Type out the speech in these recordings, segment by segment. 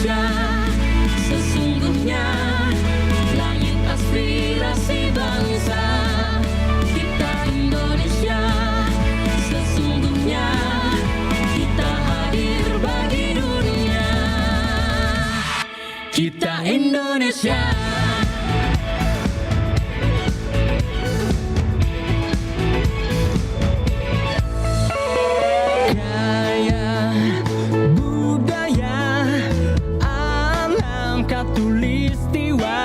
Indonesia, sesungguhnya langit aspirasi bangsa. Kita Indonesia, sesungguhnya kita hadir bagi dunia. Kita Indonesia. Gaya budaya alam katulistiwa.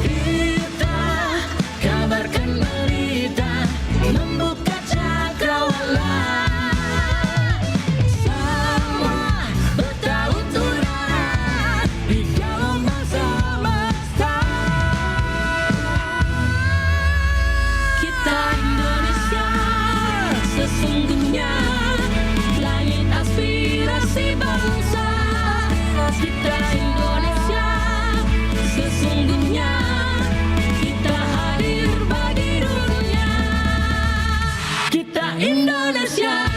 Kita kabarkan berita, membuka cakrawala. Semua bertaut udara di gelombang semesta. Kita Indonesia, sesungguhnya langit aspirasi bangsa. Kita Indonesia, sesungguhnya kita hadir bagi dunia. Kita Indonesia,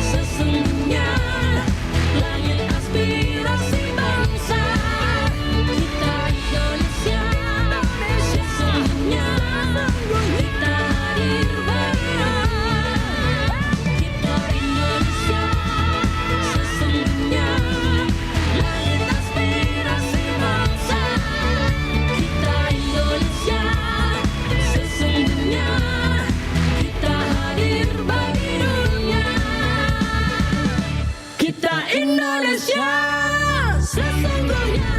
sesungguhnya langit aspirasi bangsa. Kita Indonesia, sesungguhnya kita hadir bagi dunia. Kita Indonesia, sesungguhnya langit aspirasi bangsa. Kita Indonesia, sesungguhnya kita hadir bagi dunia. Kita Indonesia, sesungguhnya.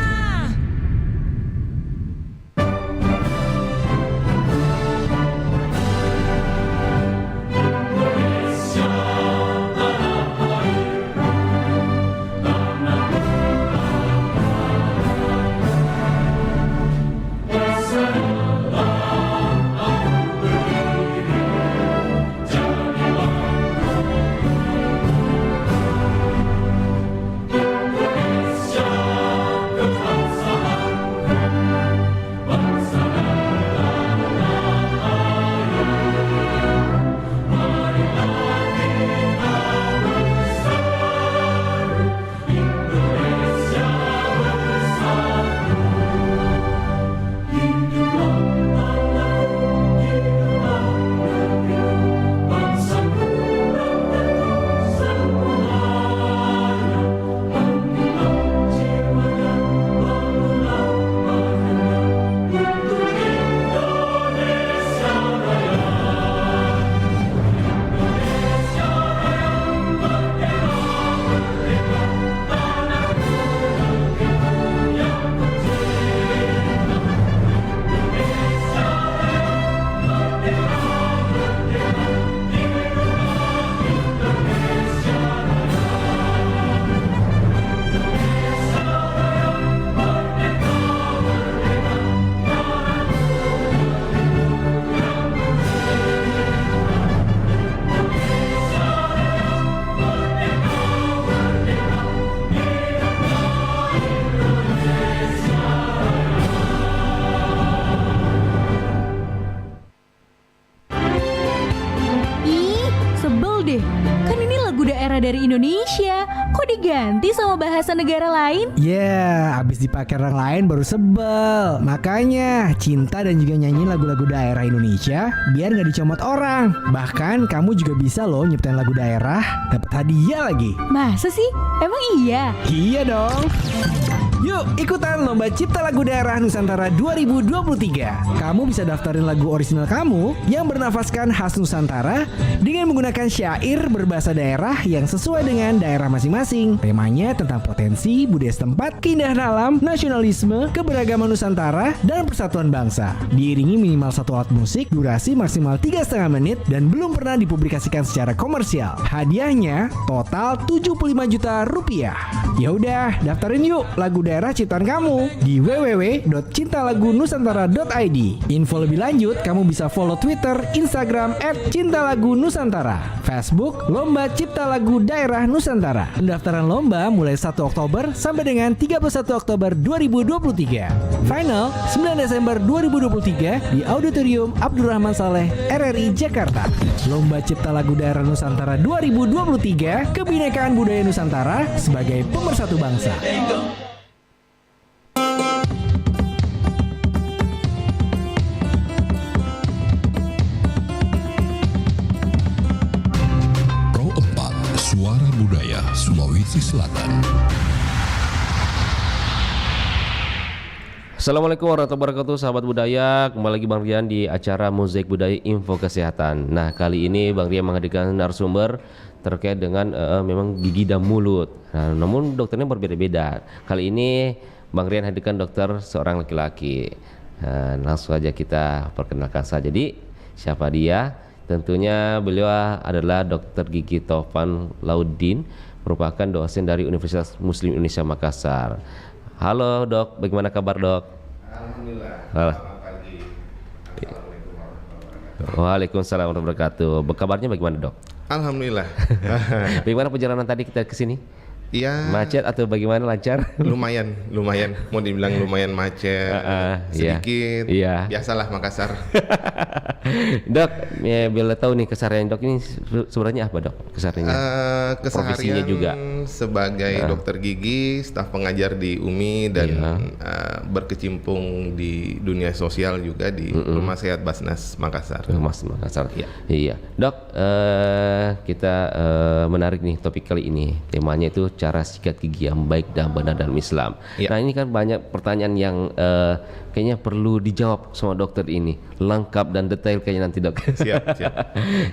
Ih, sebel deh. Kan ini lagu daerah dari Indonesia. Kok diganti sama bahasa negara lain? Ya, abis dipakai orang lain baru sebel. Makanya cinta dan juga nyanyi lagu-lagu daerah Indonesia biar gak dicomot orang. Bahkan kamu juga bisa loh nyiptain lagu daerah, dapat hadiah lagi. Masa sih? Emang iya? Iya dong. Yuk ikutan lomba cipta lagu daerah Nusantara 2023. Kamu bisa daftarin lagu orisinal kamu yang bernafaskan khas Nusantara dengan menggunakan syair berbahasa daerah yang sesuai dengan daerah masing-masing. Temanya tentang potensi budaya setempat, keindahan alam, nasionalisme, keberagaman Nusantara, dan persatuan bangsa. Diiringi minimal satu alat musik, durasi maksimal 3,5 menit, dan belum pernah dipublikasikan secara komersial. Hadiahnya total 75 juta rupiah. Ya udah, daftarin yuk lagu daerah ciptaan kamu di www.cintalagunusantara.id. Info lebih lanjut, kamu bisa follow Twitter, Instagram @cintalagunusantara, Facebook Lomba Cipta Lagu Daerah Nusantara. Pendaftaran lomba mulai 1 Oktober sampai dengan 31 Oktober 2023. Final 9 Desember 2023 di Auditorium Abdurrahman Saleh, RRI Jakarta. Lomba Cipta Lagu Daerah Nusantara 2023, kebinekaan budaya Nusantara sebagai pemersatu bangsa. Pro 4 Suara Budaya Sulawesi Selatan. Assalamualaikum warahmatullahi wabarakatuh, sahabat budaya. Kembali lagi Bang Rian di acara Mozaik Budaya Info Kesehatan. Nah, kali ini Bang Rian menghadirkan narasumber terkait dengan memang gigi dan mulut. Nah, namun dokternya berbeda-beda. Kali ini Bang Rian hadirkan dokter seorang laki-laki. Langsung aja kita perkenalkan saja. Jadi siapa dia? Tentunya beliau adalah Dr. Gigi Taufan Lauddin, merupakan dosen dari Universitas Muslim Indonesia Makassar. Halo dok, bagaimana kabar dok? Alhamdulillah. Selamat pagi. Assalamualaikum warahmatullahi wabarakatuh. Waalaikumsalam warahmatullahi wabarakatuh. Kabarnya bagaimana dok? Alhamdulillah. Bagaimana perjalanan tadi kita ke sini? Iya. Macet atau bagaimana, lancar? Lumayan. Mau dibilang lumayan macet. Sedikit. Iya. Biasalah Makassar. Dok, ya, bila tahu nih keseharian dok ini sebenarnya apa dok? Kesehariannya? Profesinya Keseharian juga. sebagai dokter gigi, staf pengajar di UMI dan berkecimpung di dunia sosial juga di Rumah Sehat Basnas Makassar. Mas Makassar. Iya. Iya. Dok, kita menarik nih topik kali ini. Temanya itu cara sikat gigi yang baik dan benar dalam Islam. Iya. Nah, ini kan banyak pertanyaan yang kayaknya perlu dijawab sama dokter ini, lengkap dan detail kayaknya nanti dok. Siap.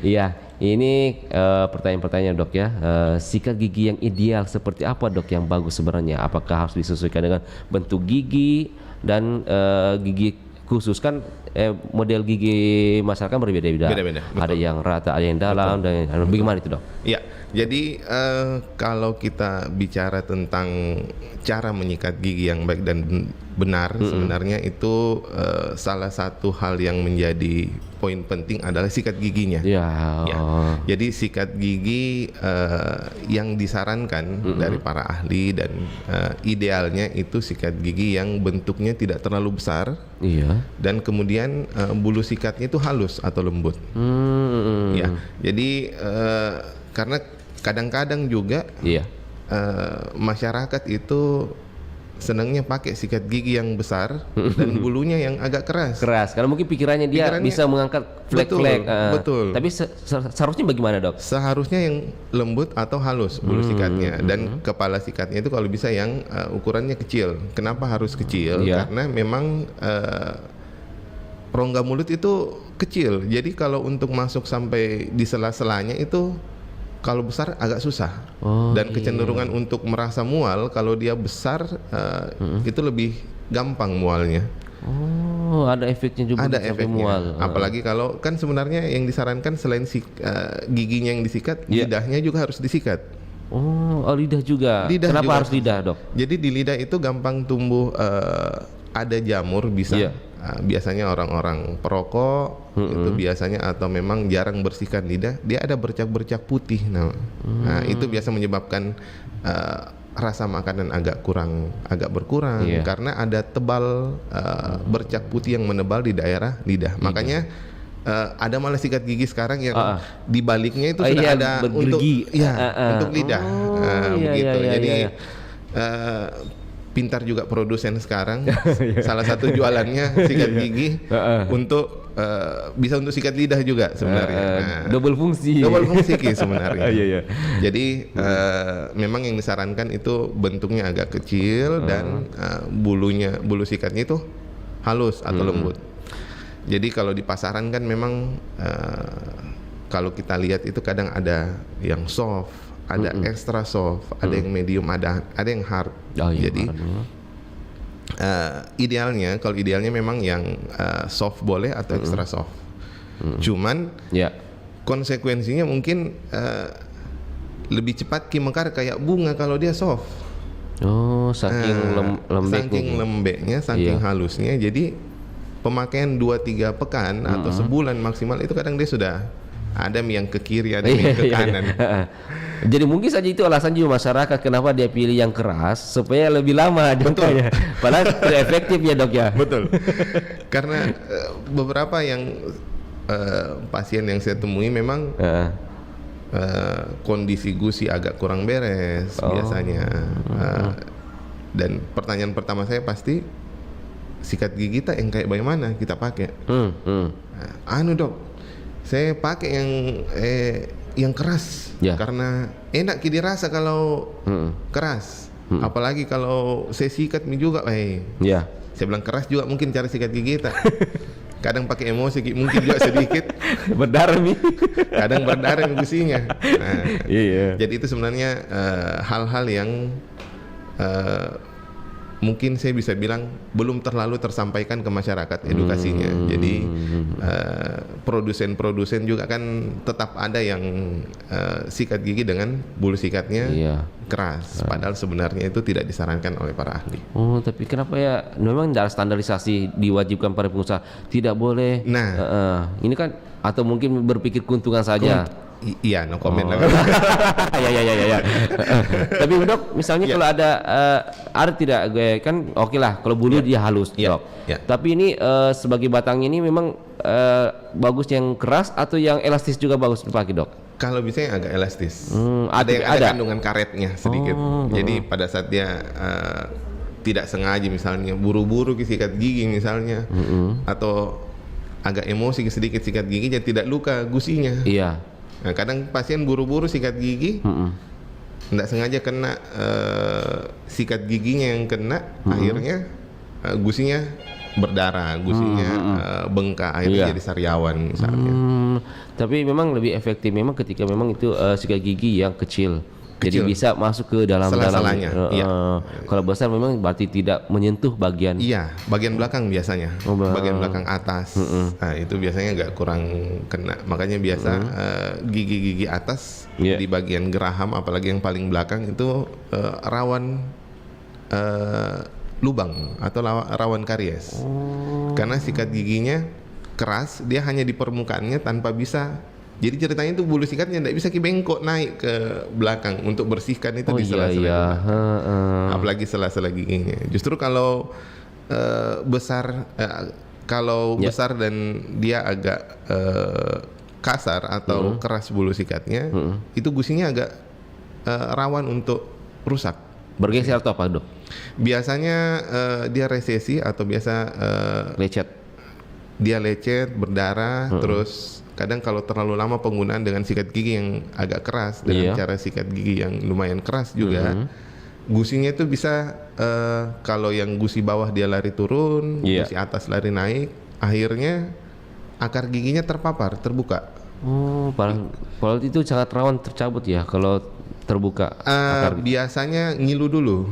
Iya, ini pertanyaan-pertanyaan dok ya. Sikat gigi yang ideal seperti apa dok yang bagus sebenarnya? Apakah harus disesuaikan dengan bentuk gigi dan gigi khusus kan? Model gigi masyarakat berbeda-beda. Beda-beda, betul. Ada yang rata, ada yang dalam, dan bagaimana itu dok? Ya, jadi kalau kita bicara tentang cara menyikat gigi yang baik dan benar, sebenarnya itu salah satu hal yang menjadi poin penting adalah sikat giginya. Ya. Jadi sikat gigi yang disarankan dari para ahli dan idealnya itu sikat gigi yang bentuknya tidak terlalu besar. Iya. Dan kemudian bulu sikatnya itu halus atau lembut. Ya, jadi karena kadang-kadang juga Iya. masyarakat itu senangnya pakai sikat gigi yang besar dan bulunya yang agak keras. Karena mungkin pikirannya dia bisa mengangkat flek-flek. Betul. Tapi seharusnya bagaimana dok? Seharusnya yang lembut atau halus bulu sikatnya dan kepala sikatnya itu kalau bisa yang ukurannya kecil. Kenapa harus kecil? Iya. Karena memang rongga mulut itu kecil. Jadi kalau untuk masuk sampai di sela-selanya itu kalau besar agak susah. Dan kecenderungan untuk merasa mual kalau dia besar itu lebih gampang mualnya. Oh, ada efeknya juga. Ada sampai efeknya. mual. Apalagi kalau kan sebenarnya yang disarankan selain giginya yang disikat, lidahnya juga harus disikat. Oh, lidah juga. Lidah Kenapa juga harus lidah dok? Jadi di lidah itu gampang tumbuh ada jamur bisa. Iya. Biasanya orang-orang perokok itu biasanya atau memang jarang bersihkan lidah, dia ada bercak-bercak putih. Nah, itu biasa menyebabkan rasa makanan agak berkurang karena ada tebal bercak putih yang menebal di daerah lidah. Makanya ada malah sikat gigi sekarang yang di baliknya itu sudah ada untuk lidah. Begitu. Jadi pintar juga produsen sekarang. Salah satu jualannya sikat gigi untuk bisa untuk sikat lidah juga sebenarnya. Double fungsi sebenarnya. Jadi memang yang disarankan itu bentuknya agak kecil dan bulu sikatnya itu halus atau lembut. Jadi kalau di pasaran kan memang kalau kita lihat itu kadang ada yang soft, ada extra soft, ada yang medium, ada yang hard. Jadi idealnya memang yang soft boleh atau extra soft. Cuman konsekuensinya mungkin lebih cepat mekar kayak bunga kalau dia soft. Oh, saking lembeknya. Saking lembeknya, saking Iya. halusnya. Jadi pemakaian 2-3 pekan atau sebulan maksimal itu kadang dia sudah ada yang ke kiri, ada yang ke kanan. Jadi mungkin saja itu alasan juga masyarakat kenapa dia pilih yang keras supaya lebih lama jangkanya. Padahal tidak efektif ya dok ya. Betul. Karena beberapa yang pasien yang saya temui memang kondisi gusi agak kurang beres biasanya. Dan pertanyaan pertama saya pasti sikat gigi kita yang kayak bagaimana kita pakai? Anu dok, saya pakai yang keras Ya. karena enak dirasa kalau keras. Apalagi kalau saya sikat juga, Ya. saya bilang keras juga mungkin cara sikat gigi kita. Kadang pakai emosi mungkin juga sedikit. Berdarah nih. Kadang berdarah gusinya. Nah, Iya. jadi itu sebenarnya hal-hal yang mungkin saya bisa bilang belum terlalu tersampaikan ke masyarakat edukasinya. Jadi produsen-produsen juga kan tetap ada yang sikat gigi dengan bulu sikatnya Iya. keras. Padahal sebenarnya itu tidak disarankan oleh para ahli. Oh, tapi kenapa ya? Memang dalam standarisasi diwajibkan pada pengusaha tidak boleh. Nah. Ini kan atau mungkin berpikir keuntungan saja. Iya, no comment lah. Ya. Tapi dok, misalnya kalau ada tidak kan oke lah kalau bulu dia halus Iya, dok. iya. Tapi ini sebagai batangnya ini memang bagus yang keras atau yang elastis juga bagus dipakai dok? Kalau bisa yang agak elastis. Ada Yang ada kandungan karetnya sedikit. Jadi pada saat dia tidak sengaja misalnya buru-buru sikat gigi misalnya, atau agak emosi sedikit sikat gigi jadi tidak luka gusinya. Iya. Nah, kadang pasien buru-buru sikat gigi, tidak sengaja kena sikat giginya yang kena, akhirnya gusinya berdarah, gusinya bengkak, akhirnya Iya. jadi sariawan misalnya. Tapi memang lebih efektif memang ketika memang itu sikat gigi yang kecil. Jadi Kecil. bisa masuk ke dalam Sela-selanya, iya. Kalau besar memang berarti tidak menyentuh bagian. Iya, bagian belakang biasanya, Oh, bagian belakang atas. Nah, itu biasanya agak kurang kena. Makanya biasa gigi-gigi atas Iya. di bagian geraham, apalagi yang paling belakang itu rawan lubang atau rawan karies. Karena sikat giginya keras, dia hanya di permukaannya tanpa bisa. Jadi ceritanya itu bulu sikatnya tidak bisa bengkok naik ke belakang untuk bersihkan itu di sela-sela belakang. Apalagi sela-sela giginya. Justru kalau besar, besar dan dia agak kasar atau keras bulu sikatnya, itu gusinya agak rawan untuk rusak. Bergeser atau apa dok? Biasanya dia resesi atau biasa Lecet. dia lecet, berdarah, terus kadang kalau terlalu lama penggunaan dengan sikat gigi yang agak keras dengan Iya. cara sikat gigi yang lumayan keras juga, gusinya itu bisa kalau yang gusi bawah dia lari turun, Iya. gusi atas lari naik, akhirnya akar giginya terpapar, terbuka. Oh, padahal itu sangat rawan tercabut ya kalau terbuka. Biasanya ngilu dulu.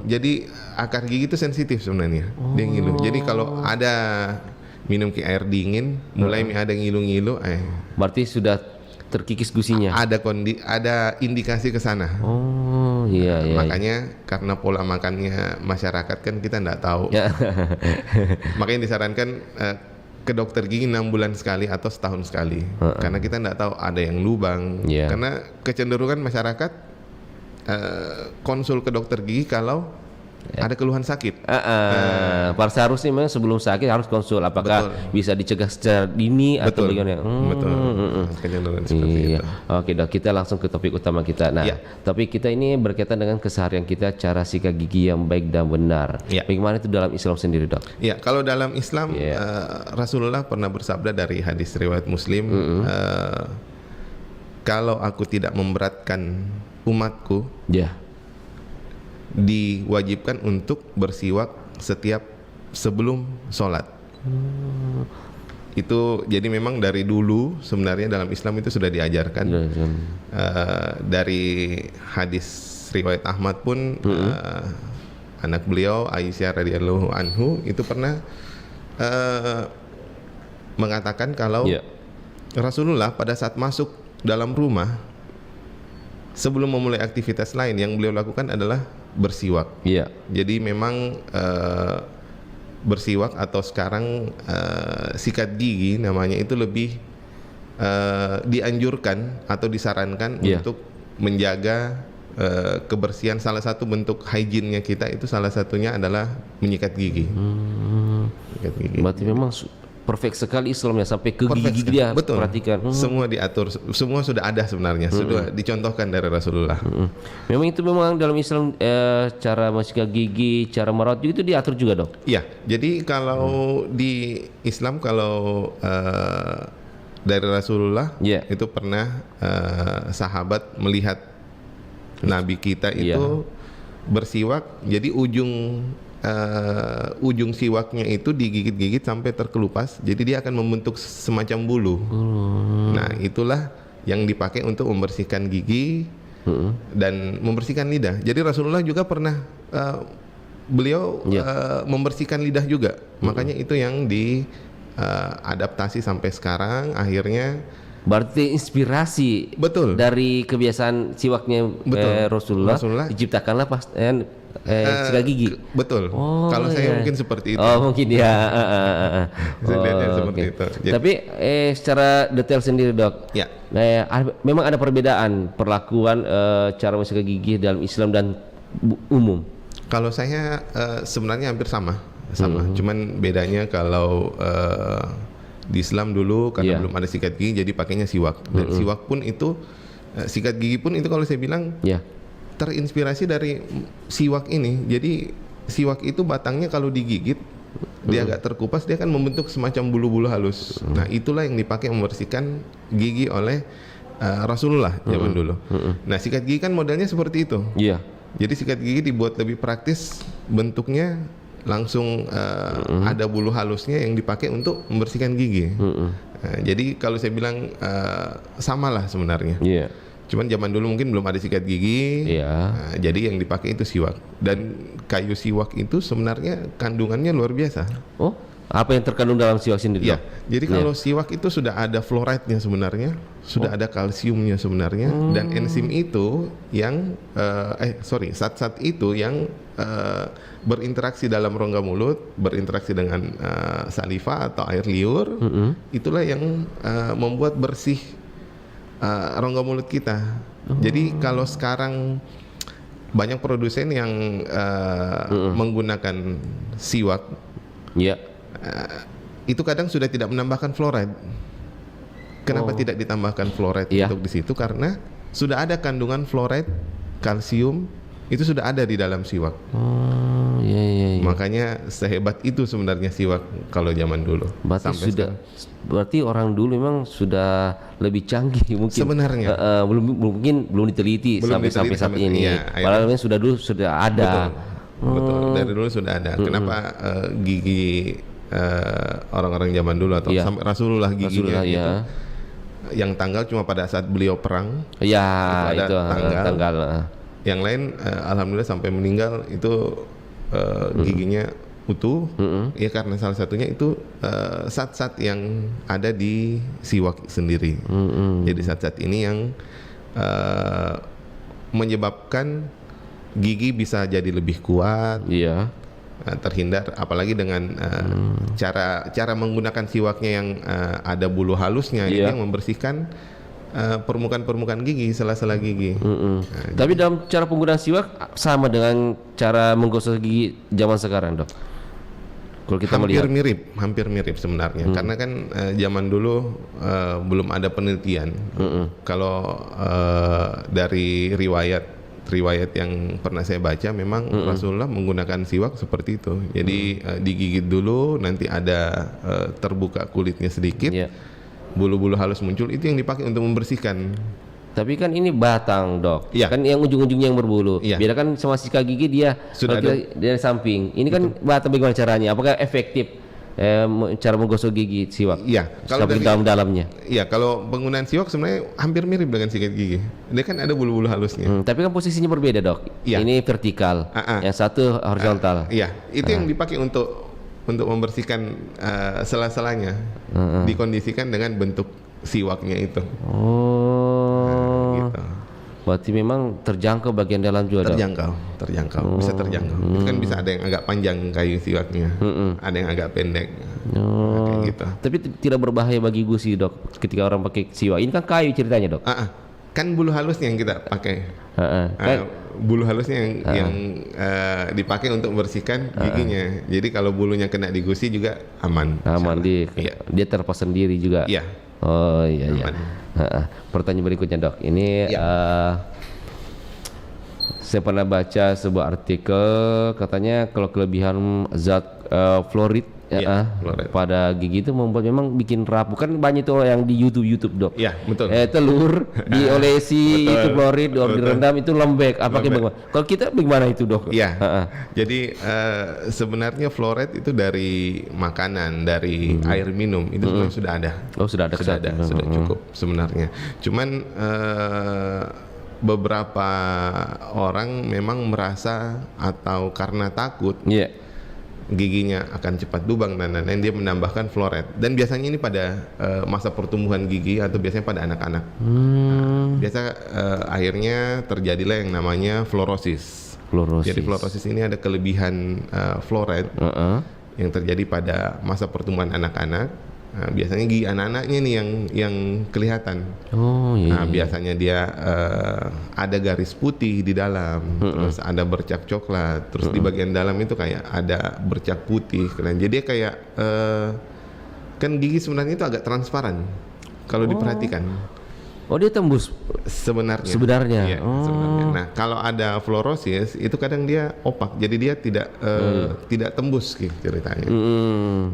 Jadi akar gigi itu sensitif sebenarnya, dia ngilu. Jadi kalau ada minum air dingin, mulai ada ngilu-ngilu, Berarti sudah terkikis gusinya. ada indikasi ke sana. Oh, iya. Makanya karena pola makannya masyarakat kan kita nggak tahu. Ya. Makanya disarankan ke dokter gigi 6 bulan sekali atau setahun sekali. Karena kita nggak tahu ada yang lubang. Iya. Karena kecenderungan masyarakat konsul ke dokter gigi kalau ada keluhan sakit. Pada seharusnya memang sebelum sakit harus konsul apakah bisa dicegah secara dini atau bagaimana. Betul. Kecenderungan seperti Iya. itu. Oke dok, kita langsung ke topik utama kita. Nah, Iya. topik kita ini berkaitan dengan keseharian kita, cara sikat gigi yang baik dan benar. Iya. Bagaimana itu dalam Islam sendiri dok? Ya, kalau dalam Islam Iya. Rasulullah pernah bersabda dari hadis riwayat Muslim, kalau aku tidak memberatkan umatku, Ya. diwajibkan untuk bersiwak setiap sebelum sholat. Itu jadi memang dari dulu sebenarnya dalam Islam itu sudah diajarkan. Dari hadis riwayat Ahmad pun anak beliau Aisyah radhiyallahu anhu itu pernah mengatakan kalau Ya. Rasulullah pada saat masuk dalam rumah sebelum memulai aktivitas lain yang beliau lakukan adalah bersiwak. Iya. Jadi memang bersiwak atau sekarang sikat gigi namanya itu lebih dianjurkan atau disarankan Iya. untuk menjaga kebersihan. Salah satu bentuk hygiene-nya kita itu salah satunya adalah menyikat gigi. Menyikat gigi. Berarti memang perfect sekali Islamnya sampai ke Perfect gigi sekali. dia Betul. perhatikan. Semua diatur, semua sudah ada sebenarnya, sudah dicontohkan dari Rasulullah. Memang itu memang dalam Islam cara mensikat gigi, cara merawat juga itu diatur juga dok. Iya, jadi kalau di Islam kalau dari Rasulullah Iya. itu pernah sahabat melihat Nabi kita itu bersiwak, jadi ujung siwaknya itu digigit-gigit sampai terkelupas, jadi dia akan membentuk semacam bulu. Nah, itulah yang dipakai untuk membersihkan gigi dan membersihkan lidah. Jadi Rasulullah juga pernah beliau membersihkan lidah juga. Makanya itu yang diadaptasi sampai sekarang akhirnya. Berarti inspirasi Betul. dari kebiasaan siwaknya Rasulullah diciptakanlah pas sikat gigi. Betul. Oh, Kalau saya iya. mungkin seperti itu. Oh mungkin ya. Saya lihatnya seperti oke. itu. Jadi- Tapi secara detail sendiri dok. Ya. Memang ada perbedaan perlakuan cara mensikat gigi dalam Islam dan umum. Kalau saya sebenarnya hampir sama. Cuman bedanya kalau di Islam dulu karena Iya. belum ada sikat gigi jadi pakainya siwak. Dan siwak pun itu sikat gigi pun itu kalau saya bilang Ya. terinspirasi dari siwak ini. Jadi siwak itu batangnya kalau digigit dia agak terkupas, dia akan membentuk semacam bulu-bulu halus. Nah, itulah yang dipakai membersihkan gigi oleh Rasulullah zaman dulu. Nah, sikat gigi kan modelnya seperti itu. Iya. Jadi sikat gigi dibuat lebih praktis, bentuknya langsung ada bulu halusnya yang dipakai untuk membersihkan gigi. Nah, jadi kalau saya bilang samalah sebenarnya. Iya. Cuman zaman dulu mungkin belum ada sikat gigi. Iya. Nah, jadi yang dipakai itu siwak. Dan kayu siwak itu sebenarnya kandungannya luar biasa. Oh, apa yang terkandung dalam siwak sendiri? Ya, Dok? jadi kalau siwak itu sudah ada fluoride-nya sebenarnya, sudah ada kalsiumnya sebenarnya, dan enzim itu yang zat-zat itu yang berinteraksi dalam rongga mulut, berinteraksi dengan saliva atau air liur, itulah yang membuat bersih rongga mulut kita. Jadi kalau sekarang banyak produsen yang menggunakan siwak, Iya. itu kadang sudah tidak menambahkan fluoride. Kenapa tidak ditambahkan fluoride Iya. untuk di situ? Karena sudah ada kandungan fluoride, kalsium itu sudah ada di dalam siwak. Oh, iya. Makanya sehebat itu sebenarnya siwak kalau zaman dulu. Berarti Sampai sudah, sekarang. berarti orang dulu memang sudah lebih canggih mungkin. Sebenarnya. belum diteliti Belum sampai diteliti saat sampai- ini. iya, Padahal memang sudah dulu sudah ada. Betul. Dari dulu sudah ada. Kenapa gigi orang-orang zaman dulu atau Iya. sampai Rasulullah giginya Rasulullah, itu ya. yang tanggal cuma pada saat beliau perang. Ya, Itu ada itu tanggal. tanggal. Yang lain alhamdulillah sampai meninggal itu giginya utuh. Ya karena salah satunya itu zat-zat yang ada di siwak sendiri. Jadi zat-zat ini yang menyebabkan gigi bisa jadi lebih kuat, Iya. terhindar, apalagi dengan cara menggunakan siwaknya yang ada bulu halusnya, Iya. ini yang membersihkan permukaan gigi, sela-sela gigi. Tapi dalam cara penggunaan siwak sama dengan cara menggosok gigi zaman sekarang, Dok. Kalau kita melihat Hampir mirip sebenarnya, karena kan zaman dulu belum ada penelitian. Kalau dari riwayat yang pernah saya baca, memang Rasulullah menggunakan siwak seperti itu. Jadi digigit dulu, nanti ada terbuka kulitnya sedikit, Iya. bulu-bulu halus muncul, itu yang dipakai untuk membersihkan. Tapi kan ini batang, Dok. Iya. Kan yang ujung-ujungnya yang berbulu. Iya. Beda kan sama sikat gigi dia Sudah kalau kita dari samping. Ini kan batang, bagaimana caranya? Apakah efektif cara menggosok gigi siwak? Iya, kalau Sampai dari- dalam-dalamnya. Iya, kalau penggunaan siwak sebenarnya hampir mirip dengan sikat gigi. Dia kan ada bulu-bulu halusnya. Tapi kan posisinya berbeda, Dok. Iya. Ini vertikal, yang satu horizontal. Iya, itu yang dipakai untuk membersihkan sela-selanya. Dikondisikan dengan bentuk siwaknya itu. Oh. Gitu. Berarti memang terjangkau bagian dalam juga, Dok? Terjangkau, bisa terjangkau. Itu kan bisa ada yang agak panjang kayu siwaknya, ada yang agak pendek, kayak gitu. Tapi tidak berbahaya bagi gusi, Dok, ketika orang pakai siwak. Ini kan kayu ceritanya, Dok. Kan bulu halusnya yang kita pakai. Bulu halusnya yang dipakai untuk membersihkan giginya. Jadi kalau bulunya kena di gusi juga aman. Aman, Iya. dia terlepas sendiri juga. Iya. Oh iya iya. Aman. Pertanyaan berikutnya, Dok. Ini saya pernah baca sebuah artikel, katanya kalau kelebihan zat fluorid fluorid pada gigi itu membuat memang bikin rapuh. Kan banyak tuh yang di YouTube, Dok. Iya, betul. Telur diolesi itu fluorid, direndam itu lembek. Apakah Lembek. bagaimana? Kalau kita bagaimana itu, Dok? Iya. Jadi sebenarnya fluoride itu dari makanan, dari air minum itu sebenarnya sudah ada. Oh, sudah ada. Sudah cukup sebenarnya. Cuman beberapa orang memang merasa atau karena takut giginya akan cepat lubang dan lain-lain, dia menambahkan fluoride. Dan biasanya ini pada masa pertumbuhan gigi atau biasanya pada anak-anak. Biasa akhirnya terjadilah yang namanya fluorosis. Jadi fluorosis ini ada kelebihan fluoride yang terjadi pada masa pertumbuhan anak-anak. Biasanya gigi anak-anaknya nih yang kelihatan. Biasanya dia ada garis putih di dalam, terus ada bercak coklat, terus di bagian dalam itu kayak ada bercak putih. Jadi kayak kan gigi sebenarnya itu agak transparan kalau diperhatikan. Oh, dia tembus Sebenarnya. Iya, sebenarnya. Nah, kalau ada fluorosis itu kadang dia opak, jadi dia tidak tembus gitu ceritanya.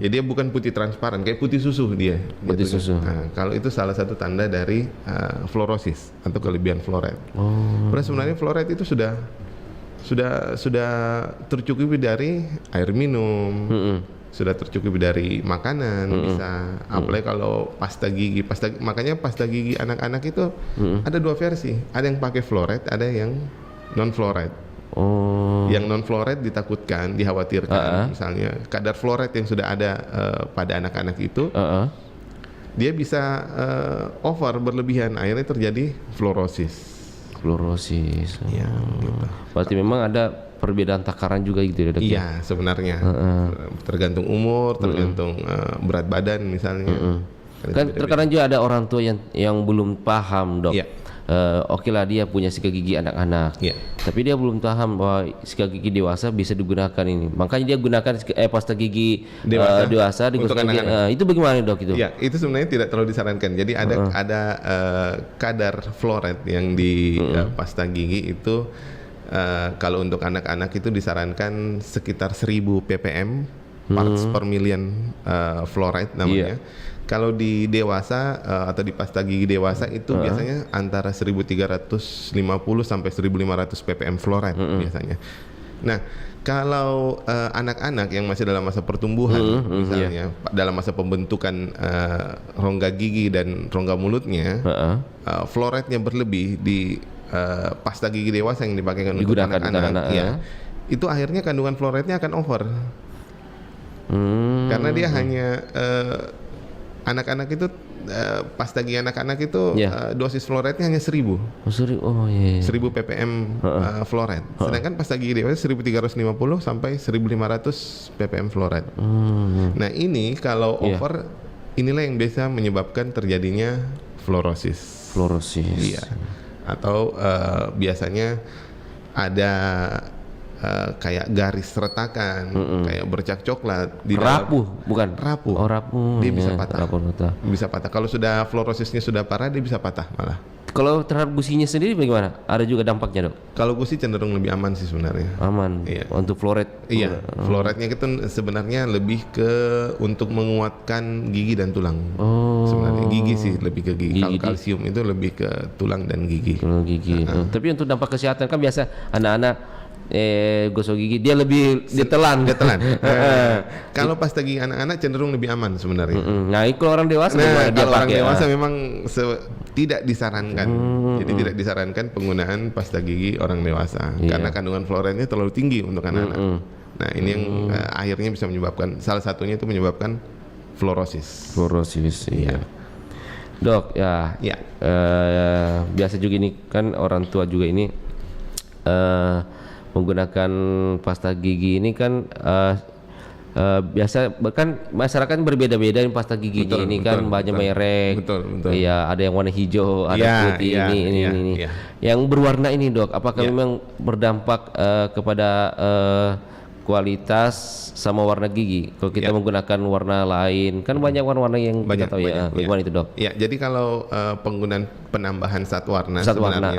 Jadi dia bukan putih transparan, kayak putih susu dia. Putih susu. Nah, kalau itu salah satu tanda dari fluorosis atau kelebihan fluoride. Padahal sebenarnya fluoride itu sudah tercukupi dari air minum. Sudah tercukupi dari makanan, bisa. Apalagi kalau pasta gigi, makanya pasta gigi anak-anak itu ada dua versi. Ada yang pakai fluoride, ada yang non fluoride. Yang non fluoride ditakutkan, dikhawatirkan, misalnya kadar fluoride yang sudah ada pada anak-anak itu, dia bisa over berlebihan, akhirnya terjadi fluorosis. Ya, gitu. Berarti memang ada perbedaan takaran juga gitu ya, Dok? Iya, sebenarnya tergantung umur, tergantung berat badan misalnya. Kan terkadang juga ada orang tua yang belum paham, Dok. Oke lah dia punya sikat gigi anak-anak, tapi dia belum paham bahwa sikat gigi dewasa bisa digunakan ini. Makanya dia gunakan pasta gigi dewasa untuk anak-anak. Itu bagaimana, Dok, itu? Ya, itu sebenarnya tidak terlalu disarankan. Jadi ada kadar fluoride yang di pasta gigi itu. Kalau untuk anak-anak itu disarankan sekitar 1000 ppm parts per million fluoride namanya. Kalau di dewasa atau di pasta gigi dewasa itu biasanya antara 1350 sampai 1500 ppm fluoride biasanya. Nah, kalau anak-anak yang masih dalam masa pertumbuhan misalnya dalam masa pembentukan rongga gigi dan rongga mulutnya, fluoride-nya berlebih di pasta gigi dewasa yang dipakai untuk anak-anak, itu akhirnya kandungan fluoride-nya akan over. Karena dia hanya anak-anak itu pasta gigi anak-anak itu dosis fluoride-nya hanya 1000. 1000 ppm fluoride. Sedangkan pasta gigi dewasa 1350 sampai 1500 ppm fluoride. Nah, ini kalau over, inilah yang biasa menyebabkan terjadinya fluorosis. Iya. Atau biasanya ada kayak garis retakan, kayak bercak coklat di rapuh, dalam. bukan? Rapuh. Oh, rapuh. Dia bisa patah. Rapuh. Bisa patah. Kalau sudah fluorosisnya sudah parah, dia bisa patah malah. Kalau terhadap gusinya sendiri bagaimana? Ada juga dampaknya, Dok? Kalau gusi cenderung lebih aman sih sebenarnya. Aman. Iya. Untuk fluoride. Iya. Fluoride-nya itu sebenarnya lebih ke untuk menguatkan gigi dan tulang. Sebenarnya gigi sih lebih ke gigi. Kalau kalsium itu lebih ke tulang dan gigi. Tapi untuk dampak kesehatan kan biasa anak-anak gosok gigi dia lebih ditelan. Kalau pasta gigi anak-anak cenderung lebih aman sebenarnya. Nah, kalau orang dewasa kalau orang dewasa memang tidak disarankan. Jadi tidak disarankan penggunaan pasta gigi orang dewasa karena kandungan fluoride-nya terlalu tinggi untuk anak-anak. Nah, ini yang akhirnya bisa menyebabkan, salah satunya itu menyebabkan fluorosis. Iya. Dok, ya. Ya. Biasa juga ini kan orang tua juga ini menggunakan pasta gigi ini kan biasa kan masyarakat berbeda-beda ini pasta giginya Betul, ini betul, kan banyak betul. merek. Betul. Iya, ada yang warna hijau, ada Iya, putih iya, ini. iya. Yang berwarna ini, Dok, apakah Iya. memang berdampak kepada kualitas sama warna gigi? Kalau kita Iya. menggunakan warna lain, kan banyak warna-warna yang Banyak, kita tahu ya. banyak, Bagaimana itu, Dok? Ya, jadi kalau penggunaan penambahan zat warna Zat warna,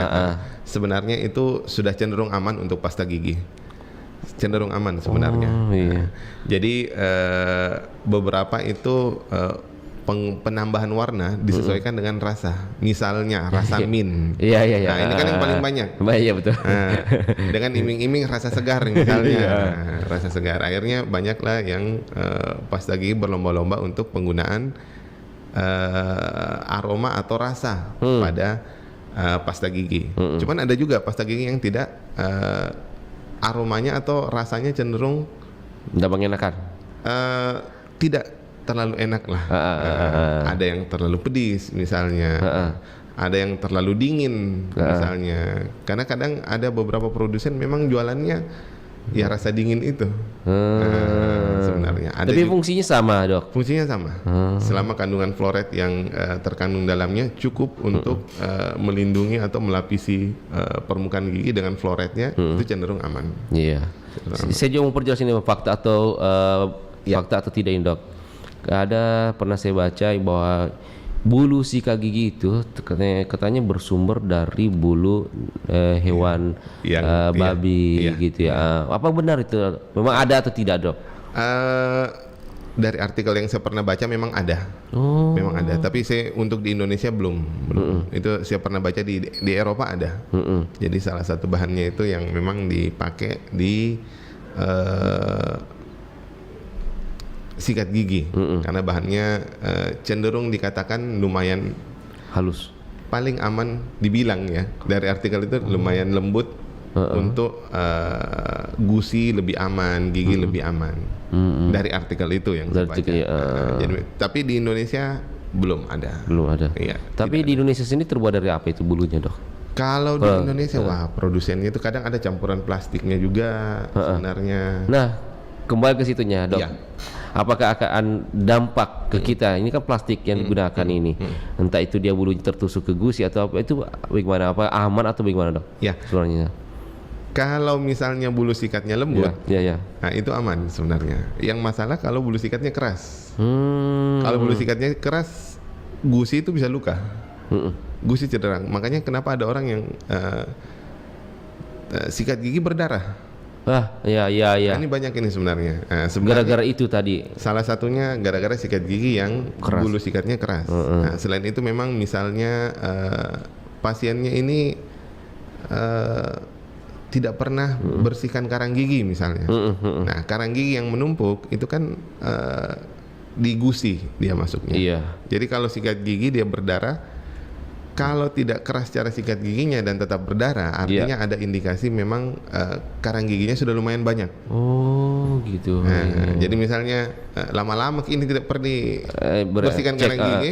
sebenarnya itu sudah cenderung aman untuk pasta gigi. Cenderung aman sebenarnya. Oh, iya. Jadi beberapa itu penambahan warna disesuaikan dengan rasa. Misalnya rasa mint. Iya. Nah, ini kan yang paling banyak. Iya, betul. Nah, dengan iming-iming rasa segar misalnya. Nah, rasa segar. Akhirnya banyaklah yang pasta gigi berlomba-lomba untuk penggunaan aroma atau rasa pada pasta gigi. Cuman ada juga pasta gigi yang tidak aromanya atau rasanya cenderung Tidak mengenakan. tidak terlalu enak lah. Ada yang terlalu pedis misalnya. Ada yang terlalu dingin misalnya. Karena kadang ada beberapa produsen memang jualannya ya rasa dingin itu. Sebenarnya ada Tapi juga- fungsinya sama, Dok. fungsinya sama. Selama kandungan fluoride yang terkandung dalamnya cukup untuk melindungi atau melapisi permukaan gigi dengan fluoride-nya, itu cenderung aman. Iya. Saya juga mau perjelas ini fakta atau fakta atau tidak ini, Dok. Ada pernah saya baca bahwa bulu sikat gigi itu katanya bersumber dari bulu hewan babi iya. gitu ya. Apa benar itu? Memang ada atau tidak, Dok? Dari artikel yang saya pernah baca memang ada. Oh. Memang ada, tapi saya untuk di Indonesia belum. Itu saya pernah baca di Eropa ada. Jadi salah satu bahannya itu yang memang dipakai di sikat gigi, karena bahannya cenderung dikatakan lumayan Halus. paling aman dibilang ya dari artikel itu lumayan lembut untuk gusi lebih aman, gigi lebih aman dari artikel itu yang saya Dari baca. artikel, Jadi, tapi di Indonesia belum ada. Belum ada. Iya. Tapi di Indonesia sendiri terbuat dari apa itu bulunya, Dok? Kalau di Indonesia wah produsennya itu kadang ada campuran plastiknya juga sebenarnya. Nah, kembali ke situnya, Dok. Iya. Apakah akan dampak ke kita? Ini kan plastik yang digunakan ini. Entah itu dia bulunya tertusuk ke gusi atau apa, itu bagaimana? Apa aman atau bagaimana, Dok? Ya, Sebenarnya. kalau misalnya bulu sikatnya lembut, Ya. nah itu aman sebenarnya. Yang masalah kalau bulu sikatnya keras. Hmm. Kalau bulu sikatnya keras, gusi itu bisa luka. Gusi cedera. Makanya kenapa ada orang yang sikat gigi berdarah. Ya. Ini banyak ini sebenarnya. Sebenarnya Gara-gara itu tadi. salah satunya gara-gara sikat gigi yang Keras. bulu sikatnya keras. Nah, selain itu memang misalnya pasiennya ini tidak pernah bersihkan karang gigi misalnya. Nah, karang gigi yang menumpuk itu kan di gusi dia masuknya. Iya. Jadi kalau sikat gigi dia berdarah, kalau tidak keras cara sikat giginya dan tetap berdarah, artinya ada indikasi memang karang giginya sudah lumayan banyak. Oh, gitu. Nah, jadi misalnya lama-lama ini tidak perlu bersihkan karang gigi,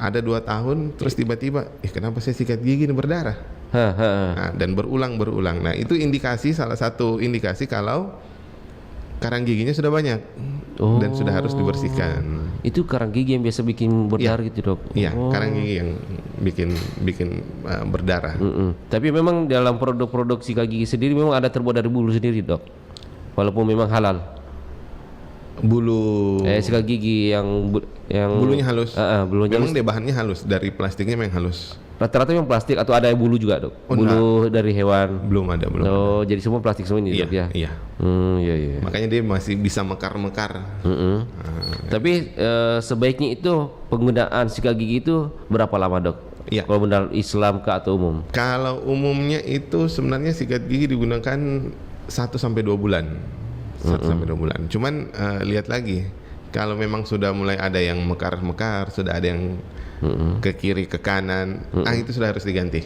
ada 2 tahun, terus tiba-tiba, kenapa saya sikat gigi ini berdarah? Nah, dan berulang. Nah, itu indikasi, salah satu indikasi kalau karang giginya sudah banyak dan sudah harus dibersihkan. Itu karang gigi yang biasa bikin berdarah gitu, Dok. Iya, karang gigi yang bikin berdarah. Tapi memang dalam produk-produk sikat gigi sendiri memang ada terbuat dari bulu sendiri, Dok. Walaupun memang halal. Bulu Sikat gigi yang bulunya halus. Bulunya Memang dia bahannya halus, dari plastiknya memang halus. rata-rata memang plastik atau ada yang bulu juga, Dok? Bulu dari hewan. Belum ada. Oh, jadi semua plastik semua ini, Iya, Dok, ya? iya. Iya. Makanya dia masih bisa mekar-mekar. Tapi sebaiknya itu penggunaan sikat gigi itu berapa lama, Dok? Iya. Kalau benar Islam kah atau umum? Kalau umumnya itu sebenarnya sikat gigi digunakan 1 sampai 2 bulan. 1 sampai 2 bulan. Cuman lihat lagi, kalau memang sudah mulai ada yang mekar-mekar, sudah ada yang ke kiri ke kanan, itu sudah harus diganti.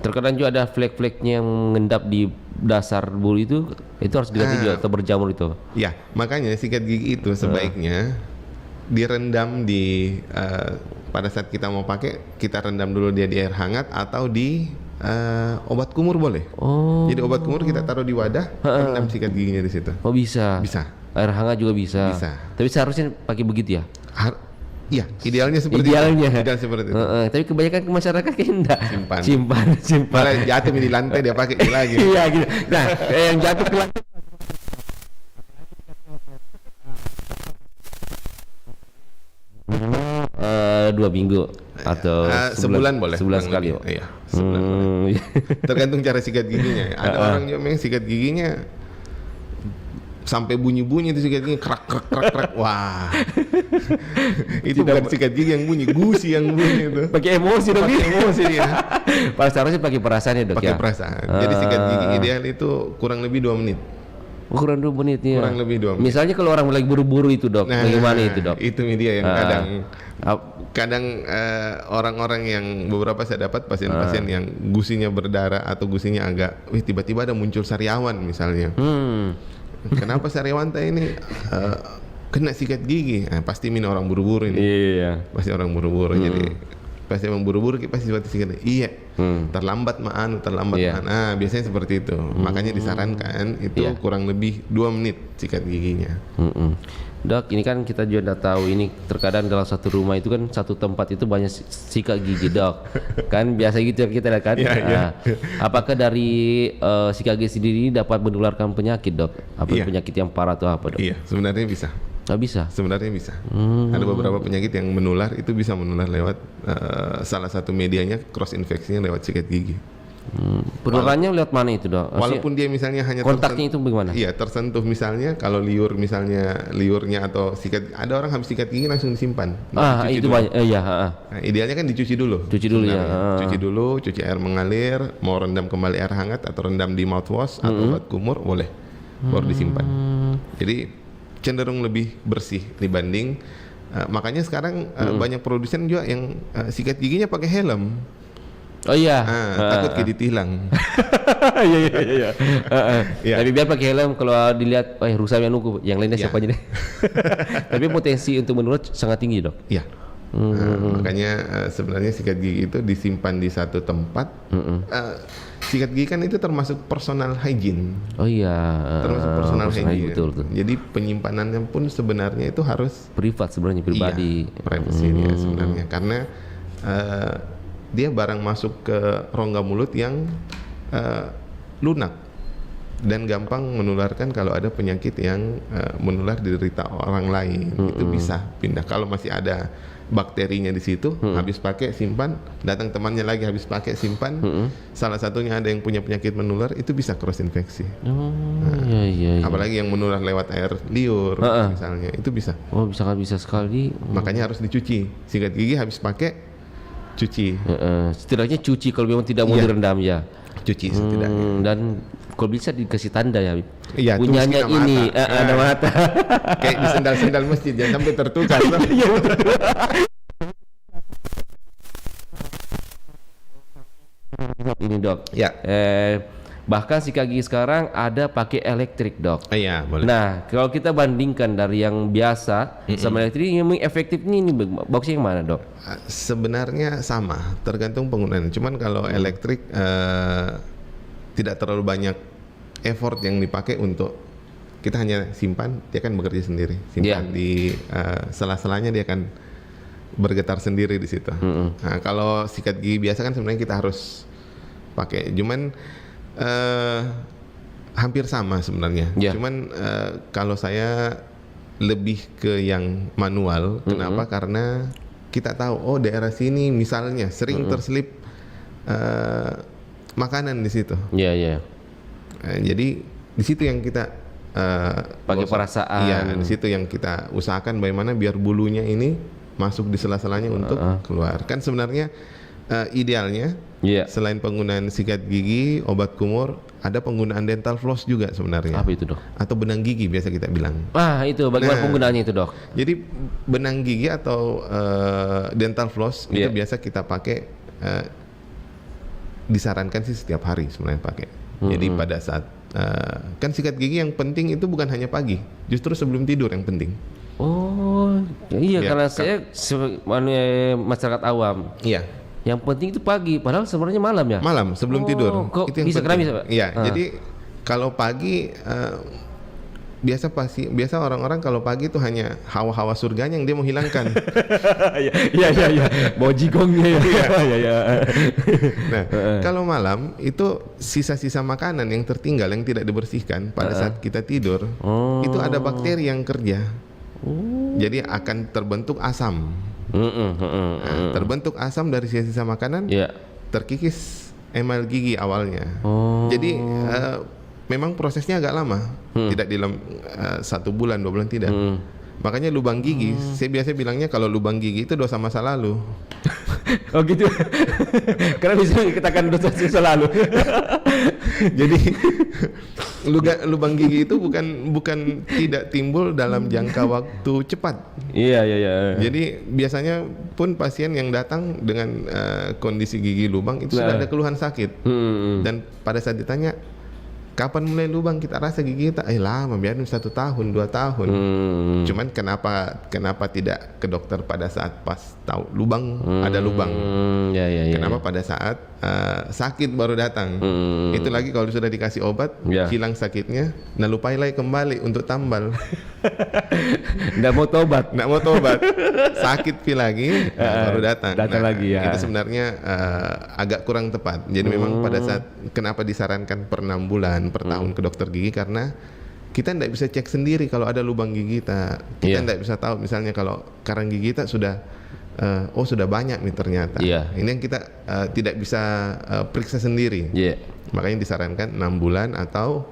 Terkadang juga ada flek-fleknya yang mengendap di dasar bulu itu harus diganti juga atau berjamur itu. Ya, makanya sikat gigi itu sebaiknya direndam di pada saat kita mau pakai, kita rendam dulu dia di air hangat atau di obat kumur boleh. Oh. Jadi obat kumur kita taruh di wadah, rendam sikat giginya di situ. Oh bisa. Bisa. Air hangat juga bisa. Bisa. Tapi seharusnya pakai begitu ya. Iya, idealnya seperti Idealnya. itu. Ideal seperti itu. Tapi kebanyakan ke masyarakat kayak enggak. Simpan. Malah jatuh di lantai dia pakai lagi. Iya gitu. Nah, yang jatuh ke lantai. Dua minggu atau sebulan boleh. Sebulan kurang sekali. lebih. Iya, sebulan. Iya. Tergantung cara sikat giginya. Ada orang yang memang sikat giginya sampai bunyi-bunyi itu sikat gigi krak krak krak krak. Wah. Itu bukan sikat gigi yang bunyi, gusi yang bunyi itu. Pakai emosi dong. Pakai emosi dia. Pas seharusnya pakai perasaan ya, Dok Pakai ya. perasaan. Jadi sikat gigi ideal itu kurang lebih 2 menit. Kurang 2 menit ya. Kurang lebih 2 menit. Misalnya kalau orang lagi buru-buru itu, Dok. Bagaimana itu, Dok? Itu media yang kadang orang-orang yang beberapa saya dapat pasien-pasien yang gusinya berdarah atau gusinya agak tiba-tiba ada muncul sariawan misalnya. Kenapa sariawan ini kena sikat gigi? Pasti ini orang buru-buru ini. Iya. Pasti orang buru-buru. Jadi pasti orang buru-buru pasti sikat. Iya. Terlambat terlambat. Iya. Biasanya seperti itu. Makanya disarankan itu kurang lebih 2 menit sikat giginya. Dok, ini kan kita juga udah tahu ini terkadang dalam satu rumah itu kan satu tempat itu banyak sikat gigi, Dok. Kan biasa gitu yang kita lihat kan. Apakah dari sikat gigi sendiri ini dapat menularkan penyakit, Dok? Apa penyakit yang parah atau apa, Dok? Iya, sebenarnya bisa. Nggak bisa? Sebenarnya bisa. Ada beberapa penyakit yang menular, itu bisa menular lewat salah satu medianya cross infeksinya lewat sikat gigi. Penularannya lewat mana itu, Dok? Walaupun dia misalnya hanya kontaknya itu bagaimana? Iya, tersentuh misalnya kalau liurnya atau sikat, ada orang habis sikat gigi langsung disimpan. Itu banyak. Nah, idealnya kan dicuci dulu. Cuci dulu ya. Cuci dulu, cuci air mengalir, mau rendam kembali air hangat atau rendam di mouthwash atau obat kumur boleh. Baru disimpan. Jadi cenderung lebih bersih dibanding makanya sekarang banyak produsen juga yang sikat giginya pakai helm. Oh iya. Takut ditilang. Iya. Tapi biar pakai helm kalau dilihat rusak yang nunggu, yang lainnya siapa aja deh. Tapi potensi untuk menular sangat tinggi, Dok. Iya. Makanya sebenarnya sikat gigi itu disimpan di satu tempat. Sikat gigi kan itu termasuk personal hygiene. Oh iya. Termasuk personal hygiene. Betul. Jadi penyimpanannya pun sebenarnya itu harus privat sebenarnya, pribadi. Iya, privacy dia sebenarnya karena dia barang masuk ke rongga mulut yang lunak dan gampang menularkan. Kalau ada penyakit yang menular diderita orang lain, itu bisa pindah. Kalau masih ada bakterinya di situ, habis pakai simpan, datang temannya lagi habis pakai simpan, salah satunya ada yang punya penyakit menular, itu bisa cross infeksi. Iya. Apalagi yang menular lewat air liur misalnya, itu bisa. Oh, bisa sekali. Makanya harus dicuci. Sikat gigi habis pakai cuci. Setidaknya cuci kalau memang tidak mau direndam ya. Cuci setidaknya. Dan kalau bisa dikasih tanda ya. Iya, punyanya ini ada mata. Kayak di sendal-sendal masjid jangan sampai tertukar. Iya betul. Ini, Dok. Ya. Bahkan sikat gigi sekarang ada pakai elektrik, Dok. Iya, boleh. Nah, kalau kita bandingkan dari yang biasa sama elektrik, yang efektifnya ini bagusnya yang mana, Dok? Sebenarnya sama, tergantung penggunaan. Cuman kalau elektrik tidak terlalu banyak effort yang dipakai untuk kita hanya simpan, dia akan bekerja sendiri. Simpan di sela-selanya dia akan bergetar sendiri di situ. Nah, kalau sikat gigi biasa kan sebenarnya kita harus pakai. Cuman hampir sama sebenarnya. Cuman kalau saya lebih ke yang manual. Kenapa? Karena kita tahu daerah sini misalnya sering terselip makanan di situ. Iya. Jadi di situ yang kita pakai perasaan. Iya, di situ yang kita usahakan bagaimana biar bulunya ini masuk di sela-selanya untuk keluar. Kan sebenarnya idealnya selain penggunaan sikat gigi, obat kumur, ada penggunaan dental floss juga sebenarnya. Apa itu, Dok? Atau benang gigi biasa kita bilang. Itu bagaimana penggunaannya itu, Dok? Jadi benang gigi atau dental floss itu biasa kita pakai, disarankan sih setiap hari sebenarnya pakai. Jadi pada saat kan sikat gigi yang penting itu bukan hanya pagi, justru sebelum tidur yang penting. Oh, iya Ya, karena saya masyarakat awam. Iya. Yang penting itu pagi, padahal sebenarnya malam ya. Malam sebelum tidur. Kok Itu yang bisa penting. kenapa bisa, Pak? Iya, Ah. jadi kalau pagi biasa orang-orang kalau pagi itu hanya hawa-hawa surganya yang dia mau hilangkan. Iya. Mau jigongnya ya. Iya. Nah, kalau malam itu sisa-sisa makanan yang tertinggal yang tidak dibersihkan pada saat kita tidur, itu ada bakteri yang kerja. Jadi akan terbentuk asam. Nah, terbentuk asam dari sisa-sisa makanan, Iya. terkikis emal gigi awalnya. Oh. Jadi memang prosesnya agak lama, tidak dalam 1 bulan 2 bulan tidak. Makanya lubang gigi, saya biasa bilangnya kalau lubang gigi itu dosa masa lalu. Oh gitu. Karena bisa dikatakan dosa selalu. Jadi lubang gigi itu bukan tidak timbul dalam jangka waktu cepat. Iya. Jadi biasanya pun pasien yang datang dengan kondisi gigi lubang itu sudah ada keluhan sakit. Dan pada saat ditanya kapan mulai lubang, kita rasa gigi kita lama, biarin 1 tahun 2 tahun. Cuman kenapa tidak ke dokter pada saat pas tahu lubang ada lubang? Iya. Kenapa pada saat sakit baru datang? Itu lagi kalau sudah dikasih obat, Ya. hilang sakitnya, nah lupailah kembali untuk tambal. Nggak mau tobat. Nggak mau tobat, sakit pi lagi, baru datang. Datang lagi, ya. Itu sebenarnya agak kurang tepat. Jadi memang pada saat kenapa disarankan per 6 bulan, per tahun ke dokter gigi, karena kita tidak bisa cek sendiri kalau ada lubang gigi kita. Kita Iya. tidak bisa tahu misalnya kalau karang gigi kita sudah sudah banyak nih ternyata. Iya. Ini yang kita tidak bisa periksa sendiri. Iya. Makanya disarankan 6 bulan atau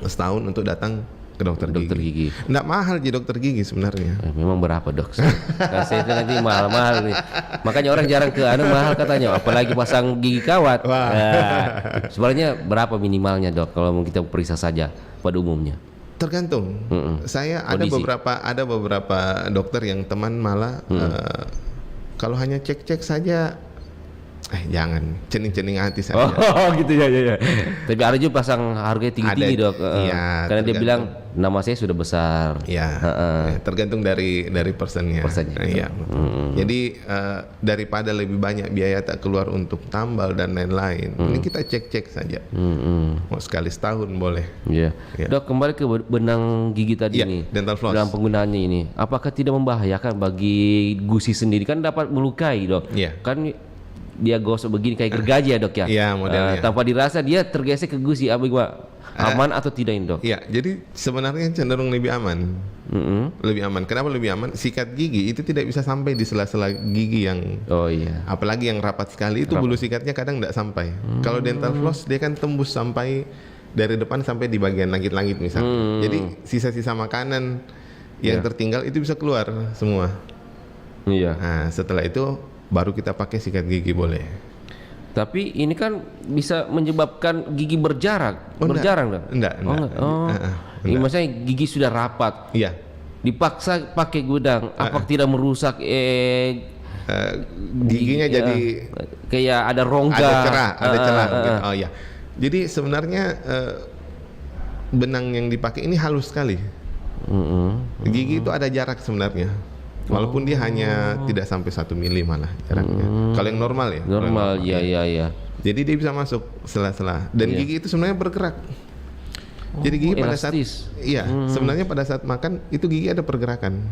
setahun untuk datang ke dokter gigi. Nggak mahal jadi dokter gigi sebenarnya. Memang berapa dok? Nah, saya itu nanti mahal nih. Makanya orang jarang ke mahal katanya. Apalagi pasang gigi kawat. Wah. Nah, sebenarnya berapa minimalnya dok kalau mau kita periksa saja pada umumnya? Tergantung. Saya Kondisi. ada beberapa dokter yang teman malah kalau hanya cek-cek saja, jangan cening-cening hati saja. Oh gitu ya. Tapi ada juga pasang harganya tinggi-tinggi Ada, dok. iya, Karena dia tergantung. bilang nama saya sudah besar. Ya, tergantung dari personnya. Persennya. Iya, betul. Jadi daripada lebih banyak biaya tak keluar untuk tambal dan lain-lain, ini kita cek-cek saja. Mau sekali setahun boleh. Iya. Iya. Dok, kembali ke benang gigi tadi Iya, nih. dental floss. Dalam penggunaannya ini, apakah tidak membahayakan bagi gusi sendiri? Kan dapat melukai dok. Iya. Kan dia gosok begini kayak gergaji ya dok ya. Iya, modelnya. Tanpa dirasa dia tergesek ke gusi. Apa gimana? Aman atau tidak ini dok? Iya, jadi sebenarnya cenderung lebih aman. Lebih aman. Kenapa lebih aman? Sikat gigi itu tidak bisa sampai di sela-sela gigi yang Oh iya. apalagi yang rapat sekali itu bulu sikatnya kadang tidak sampai. Kalau dental floss dia kan tembus sampai dari depan sampai di bagian langit-langit misalnya. Jadi sisa-sisa makanan yang tertinggal itu bisa keluar semua. Iya. Nah, setelah itu baru kita pakai sikat gigi boleh. Tapi ini kan bisa menyebabkan gigi berjarak. Oh, Berjarang dok? Enggak. Oh, enggak. Oh. Ini maksudnya gigi sudah rapat. Iya. Dipaksa pakai gudang, apa tidak merusak Giginya gigi, jadi kayak ada rongga, ada celah gitu. Oh iya. Jadi sebenarnya benang yang dipakai ini halus sekali. Gigi itu ada jarak sebenarnya. Walaupun dia hanya tidak sampai 1 mili malah jaraknya. Kalau yang normal ya. normal, ya. Jadi dia bisa masuk sela-sela. Dan gigi itu sebenarnya bergerak. Jadi gigi pada saat elastis. sebenarnya pada saat makan itu gigi ada pergerakan.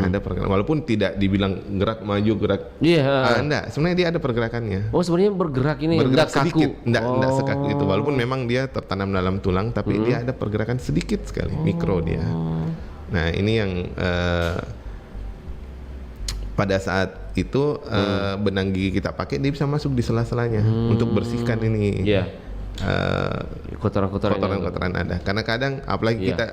Ada pergerakan. Walaupun tidak dibilang gerak maju gerak. Iya. Enggak, sebenarnya dia ada pergerakannya. Oh sebenarnya bergerak ini, Bergerak enggak sedikit, kaku. enggak sekaku itu. Walaupun memang dia tertanam dalam tulang, tapi dia ada pergerakan sedikit sekali, mikro dia. Nah ini yang pada saat itu benang gigi kita pakai dia bisa masuk di sela-selanya untuk bersihkan ini. Iya. Kotoran-kotoran. Kotoran-kotoran ada. Karena kadang apalagi kita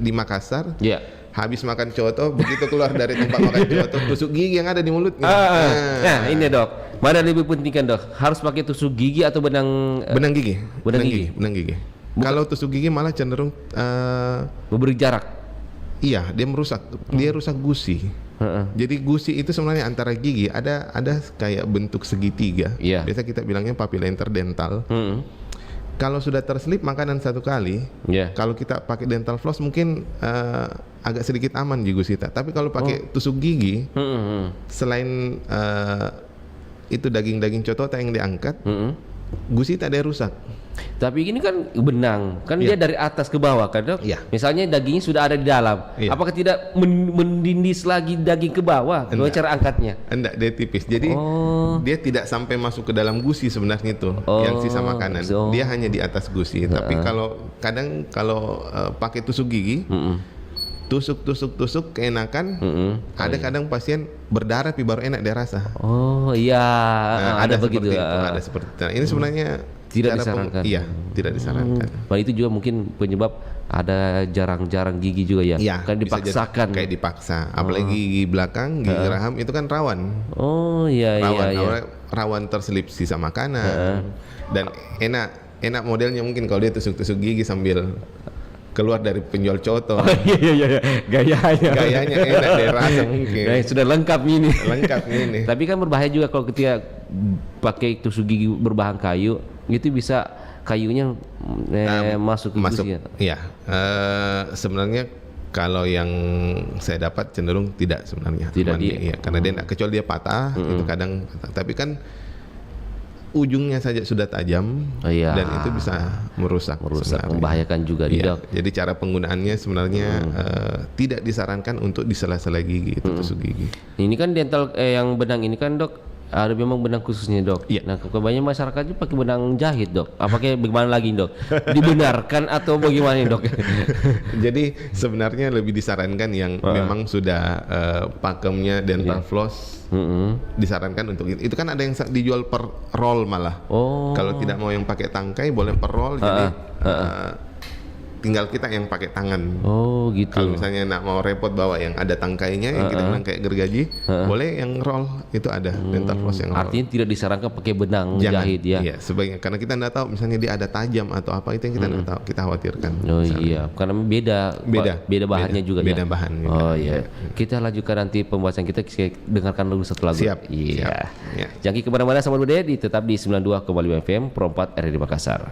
di Makassar, Iya. habis makan coto begitu keluar dari tempat makan coto tusuk gigi yang ada di mulutnya. Nah ini dok, mana lebih penting kan dok? Harus pakai tusuk gigi atau benang Benang gigi. Benang gigi. Kalau tusuk gigi malah cenderung memberi jarak? iya, dia merusak. Dia rusak gusi. Jadi gusi itu sebenarnya antara gigi ada kayak bentuk segitiga. Iya. Biasa kita bilangnya papila interdental. kalau sudah terselip makanan satu kali, Ya. kalau kita pakai dental floss mungkin agak sedikit aman di gusita. Tapi kalau pakai tusuk gigi, selain itu daging-daging cotota yang diangkat, gusita dia rusak. Tapi ini kan benang, kan dia dari atas ke bawah kan dok? Iya. Misalnya dagingnya sudah ada di dalam, Iya. apakah tidak mendindis lagi daging ke bawah? Gimana Enggak. cara angkatnya? Enggak, dia tipis. Jadi dia tidak sampai masuk ke dalam gusi sebenarnya itu yang sisa makanan. Dia hanya di atas gusi. Tapi kalau kadang pakai tusuk gigi, tusuk keenakan. Ada kadang pasien berdarah tapi baru enak dia rasa. Oh iya, ada begitu. seperti itu, ada seperti itu. Nah, ini sebenarnya Tidak cara disarankan. iya, tidak disarankan. Nah, itu juga mungkin penyebab ada jarang-jarang gigi juga ya. Iya, Kan bisa jadi dipaksakan. kayak dipaksa. Apalagi gigi belakang, gigi raham itu kan rawan. Oh iya Rawan, iya. awalnya rawan terselip sisa makanan. Dan enak modelnya mungkin kalau dia tusuk-tusuk gigi sambil keluar dari penjual coto. Iya. Gayanya. Gayanya enak deh rasa mungkin. Nah, sudah lengkap ini. Lengkap ini. Tapi kan berbahaya juga kalau ketika pakai tusuk gigi berbahan kayu, itu bisa kayunya masuk ke Masuk. gusi ya? Iya. Sebenarnya kalau yang saya dapat cenderung tidak sebenarnya. Tidak Aman di- dia, iya. Karena dia kecuali dia patah, itu kadang patah. Tapi kan ujungnya saja sudah tajam Oh, iya. dan itu bisa merusak sebenarnya. Membahayakan juga di Iya, dok. jadi cara penggunaannya sebenarnya tidak disarankan untuk di sela-sela gigi itu tusuk gigi. Ini kan dental yang benang ini kan dok, ada memang benang khususnya dok. Iya. Nah kebanyakan masyarakat itu pakai benang jahit dok. Apakah bagaimana lagi dok? Dibenarkan atau bagaimana nih, dok? Jadi sebenarnya lebih disarankan yang memang sudah pakemnya dental floss disarankan untuk itu. Itu kan ada yang dijual per roll malah. Oh. Kalau tidak mau yang pakai tangkai boleh per roll. Jadi tinggal kita yang pakai tangan. Oh gitu. Kalau misalnya nak mau repot bawa yang ada tangkainya yang kita bilang kayak gergaji, boleh yang roll itu ada dental floss yang roll. Artinya tidak disarankan pakai benang Jangan, jahit ya. Iya, sebaiknya karena kita nggak tahu misalnya dia ada tajam atau apa itu yang kita nggak tahu, kita khawatirkan. Oh iya, karena beda bahannya beda, juga ya. beda bahan juga. Oh iya. Kita lanjutkan nanti pembahasan kita dengarkan dulu satu lagu. Siap, Iya. siap, ya. Jangan kemana-mana sama budaya tetap di 92,5 FM Pro 4 RRI Makassar.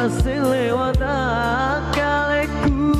pasti lewat akalku.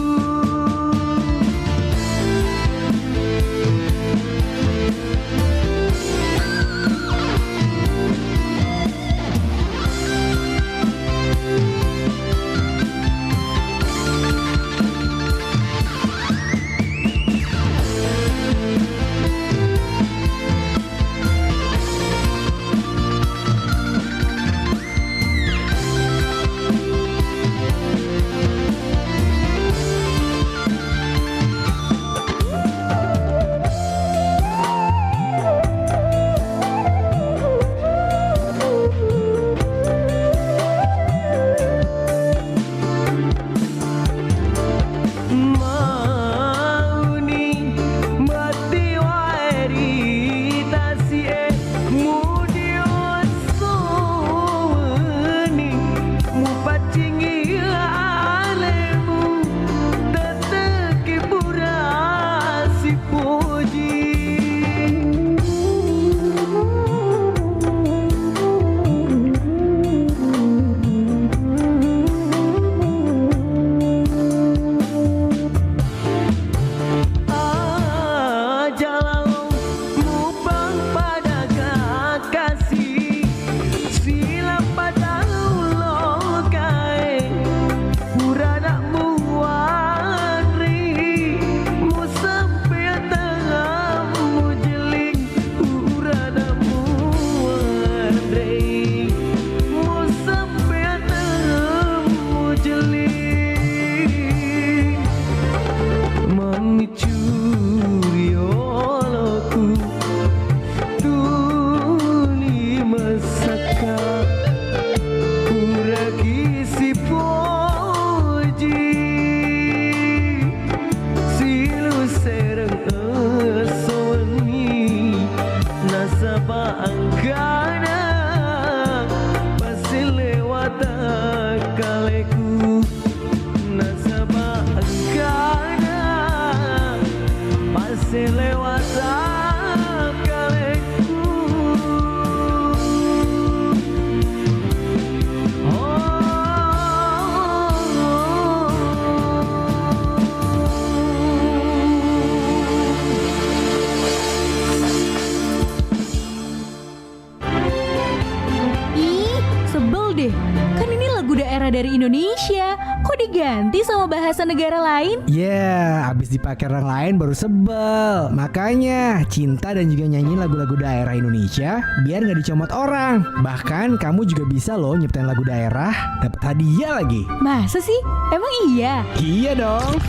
Ih, sebel deh. Kan ini lagu daerah dari Indonesia. Kok diganti sama bahasa negara lain? Ya, abis dipakai orang lain baru sebel. Makanya, cinta dan juga nyanyiin lagu-lagu daerah Indonesia biar nggak dicomot orang. Bahkan kamu juga bisa loh nyiptain lagu daerah, dapat hadiah lagi. Masa sih? Emang iya? Iya dong.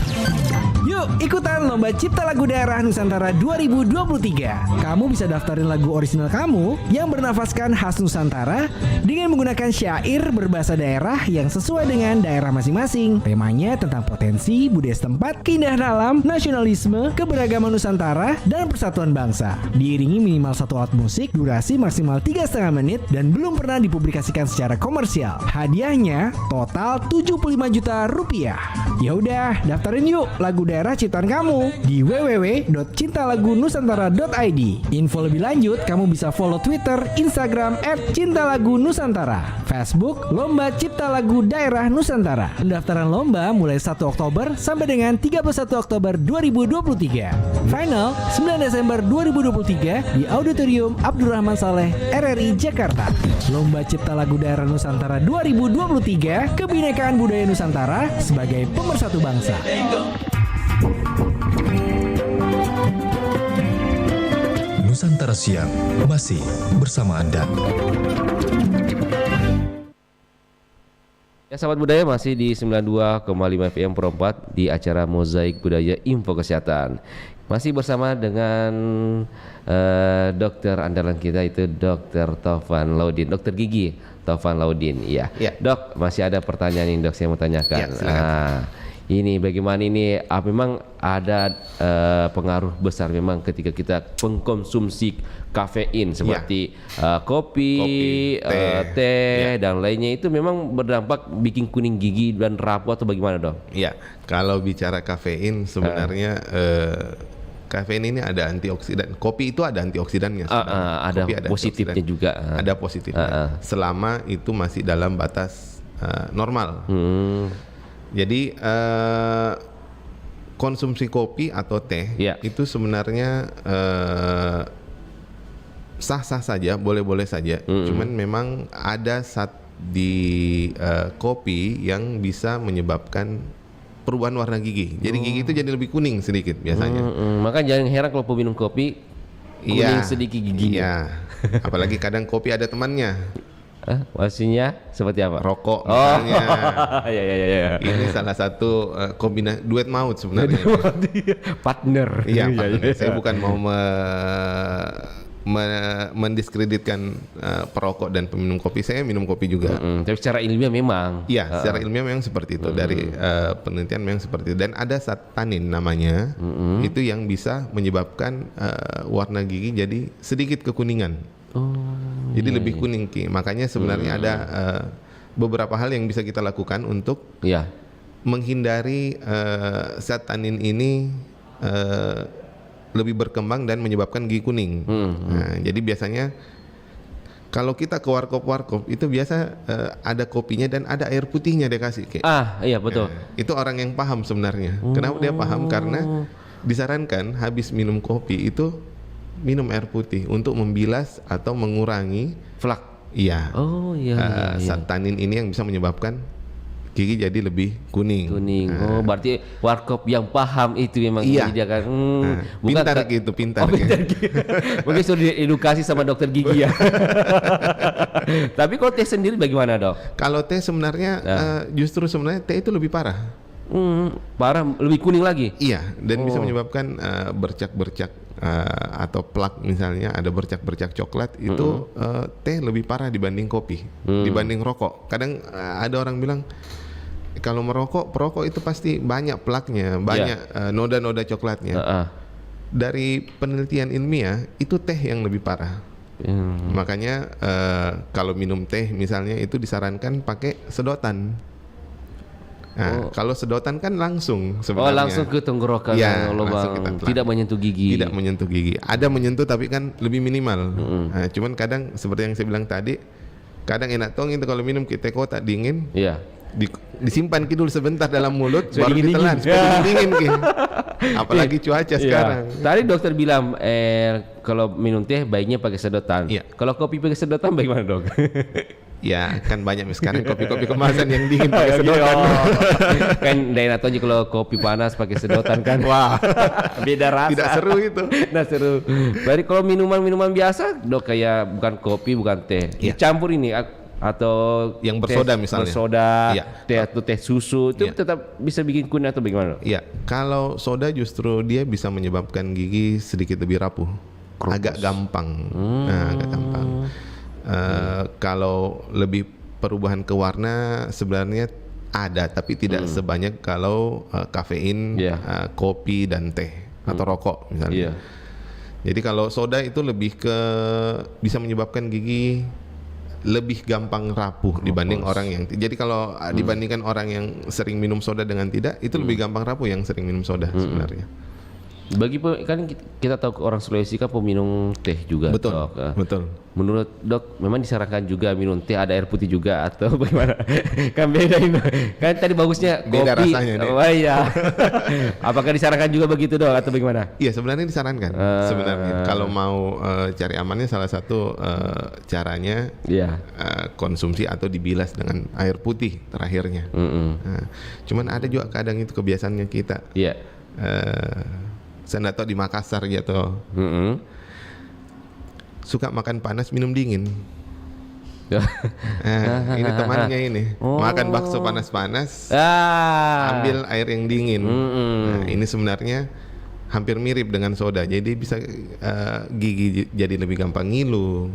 Yuk ikutan lomba cipta lagu daerah Nusantara 2023. Kamu bisa daftarin lagu orisinal kamu yang bernafaskan khas Nusantara dengan menggunakan syair berbahasa daerah yang sesuai dengan daerah masing-masing. Temanya tentang potensi budaya setempat, keindahan alam, nasionalisme, keberagaman Nusantara, dan persatuan bangsa. Diiringi minimal satu alat musik, durasi maksimal 3,5 menit, dan belum pernah dipublikasikan secara komersial. Hadiahnya total 75 juta rupiah. Ya udah, daftarin yuk lagu daerah ciptaan kamu di www.cintalagunusantara.id. Info lebih lanjut kamu bisa follow Twitter, Instagram @cintalagunusantara, Facebook Lomba Cipta Lagu Daerah Nusantara. Pendaftaran lomba mulai 1 Oktober sampai dengan 31 Oktober 2023. Final 9 Desember 2023 di Auditorium Abdurrahman Saleh, RRI Jakarta. Lomba Cipta Lagu Daerah Nusantara 2023, kebinekaan budaya Nusantara sebagai pemersatu bangsa. Nusantara Siang masih bersama Anda. Ya sahabat budaya, masih di 92,5 FM Pro 4 di acara Mozaik Budaya Info Kesehatan. Masih bersama dengan dokter andalan kita, itu Dr. Taufan Laudin, dokter gigi Taufan Laudin. Ya. Dok, masih ada pertanyaan ini dok, saya mau tanyakan. Ini bagaimana ini? Memang ada pengaruh besar memang ketika kita mengkonsumsi kafein seperti kopi, teh dan lainnya, itu memang berdampak bikin kuning gigi dan rapuh atau bagaimana dong? Iya, kalau bicara kafein sebenarnya kafein ini ada antioksidan. Kopi itu ada antioksidannya. Ada positifnya juga. Ada positifnya. Selama itu masih dalam batas normal. Jadi konsumsi kopi atau teh Ya. itu sebenarnya sah-sah saja, boleh-boleh saja. Cuman memang ada zat di kopi yang bisa menyebabkan perubahan warna gigi. Jadi gigi itu jadi lebih kuning sedikit biasanya. Maka jangan heran kalau peminum kopi kuning sedikit giginya. Iya. Apalagi kadang kopi ada temannya, Maksudnya seperti apa? rokok misalnya. Ya. Ini salah satu kombinasi duet maut sebenarnya. Partner. Iya, partner. Saya bukan mau mendiskreditkan perokok dan peminum kopi. Saya minum kopi juga. Tapi secara ilmiah memang. Iya, secara ilmiah memang seperti itu. Dari penelitian memang seperti itu. Dan ada zat tanin namanya, itu yang bisa menyebabkan warna gigi jadi sedikit kekuningan. Jadi lebih kuning, Ki. Makanya sebenarnya ada beberapa hal yang bisa kita lakukan untuk Iya. menghindari zat tanin ini lebih berkembang dan menyebabkan gigi kuning. Nah, jadi biasanya kalau kita ke warkop itu biasa ada kopinya dan ada air putihnya dia kasih. Iya betul. Itu orang yang paham sebenarnya. Kenapa dia paham? Karena disarankan habis minum kopi itu minum air putih untuk membilas atau mengurangi Flak. Iya. Oh iya. Zat tanin ini yang bisa menyebabkan gigi jadi lebih kuning. Kuning. Oh, berarti warkop yang paham itu memang Iya. menyediakan. Pintar gitu, pintar. Pintar gitu. Mungkin sudah diedukasi sama dokter gigi ya. Tapi kalau teh sendiri bagaimana, Dok? Kalau teh sebenarnya justru sebenarnya teh itu lebih parah. Parah, lebih kuning lagi. Iya, dan bisa menyebabkan bercak-bercak atau plak misalnya, ada bercak-bercak coklat itu teh lebih parah dibanding kopi, dibanding rokok. Kadang ada orang bilang kalau perokok itu pasti banyak plaknya, banyak noda-noda coklatnya. Dari penelitian ilmiah itu teh yang lebih parah. Makanya kalau minum teh misalnya itu disarankan pakai sedotan. Nah, kalau sedotan kan langsung sebenarnya. langsung ke tenggorokan, Ya, lubang, langsung kita telan. tidak menyentuh gigi. Tidak menyentuh gigi. Ada menyentuh tapi kan lebih minimal. Nah, cuman kadang seperti yang saya bilang tadi, kadang enak tong itu kalau minum kita kota dingin, Iya. disimpan dulu sebentar dalam mulut, Supaya baru dingin-dingin. ditelan supaya dingin Ki. Apalagi cuaca sekarang. Tadi dokter bilang kalau minum teh baiknya pakai sedotan. Iya. Kalau kopi pakai sedotan bagaimana, Dok? Ya, kan banyak sekarang kopi-kopi kemasan yang dingin pakai sedotan. Kan daerah Tonji kalau kopi panas pakai sedotan kan. Wah, beda rasa. Tidak seru itu. Nah seru. Berarti kalau minuman biasa, Dok, kayak bukan kopi, bukan teh, Iya. dicampur ini atau Yang teh bersoda misalnya. bersoda, Iya. teh atau teh susu itu Iya. tetap bisa bikin kuning atau bagaimana, Dok? Iya, kalau soda justru dia bisa menyebabkan gigi sedikit lebih rapuh, agak gampang. Nah, agak gampang. Kalau lebih perubahan ke warna sebenarnya ada, tapi tidak sebanyak kalau kafein, Iya. kopi dan teh atau rokok misalnya. Iya. Jadi kalau soda itu lebih ke bisa menyebabkan gigi lebih gampang rapuh dibanding orang yang. Jadi kalau dibandingkan orang yang sering minum soda dengan tidak, itu lebih gampang rapuh yang sering minum soda sebenarnya. Bagi kan kita tahu orang Sulawesi kan peminum teh juga, Betul, Dok. betul. Menurut Dok, memang disarankan juga minum teh ada air putih juga atau bagaimana? Kan beda ini. Kan tadi bagusnya Beda kopi. rasanya, Dek. Oh iya. Apakah disarankan juga begitu, Dok, atau bagaimana? Iya, sebenarnya disarankan. Sebenarnya kalau mau cari amannya salah satu caranya Iya. konsumsi atau dibilas dengan air putih terakhirnya. Nah, cuman ada juga kadang itu kebiasaannya kita. Iya. Saya nggak tahu di Makassar gitu. Suka makan panas minum dingin. Ini temannya ini makan bakso panas-panas, ambil air yang dingin. Nah, ini sebenarnya hampir mirip dengan soda. Jadi bisa gigi jadi lebih gampang ngilu.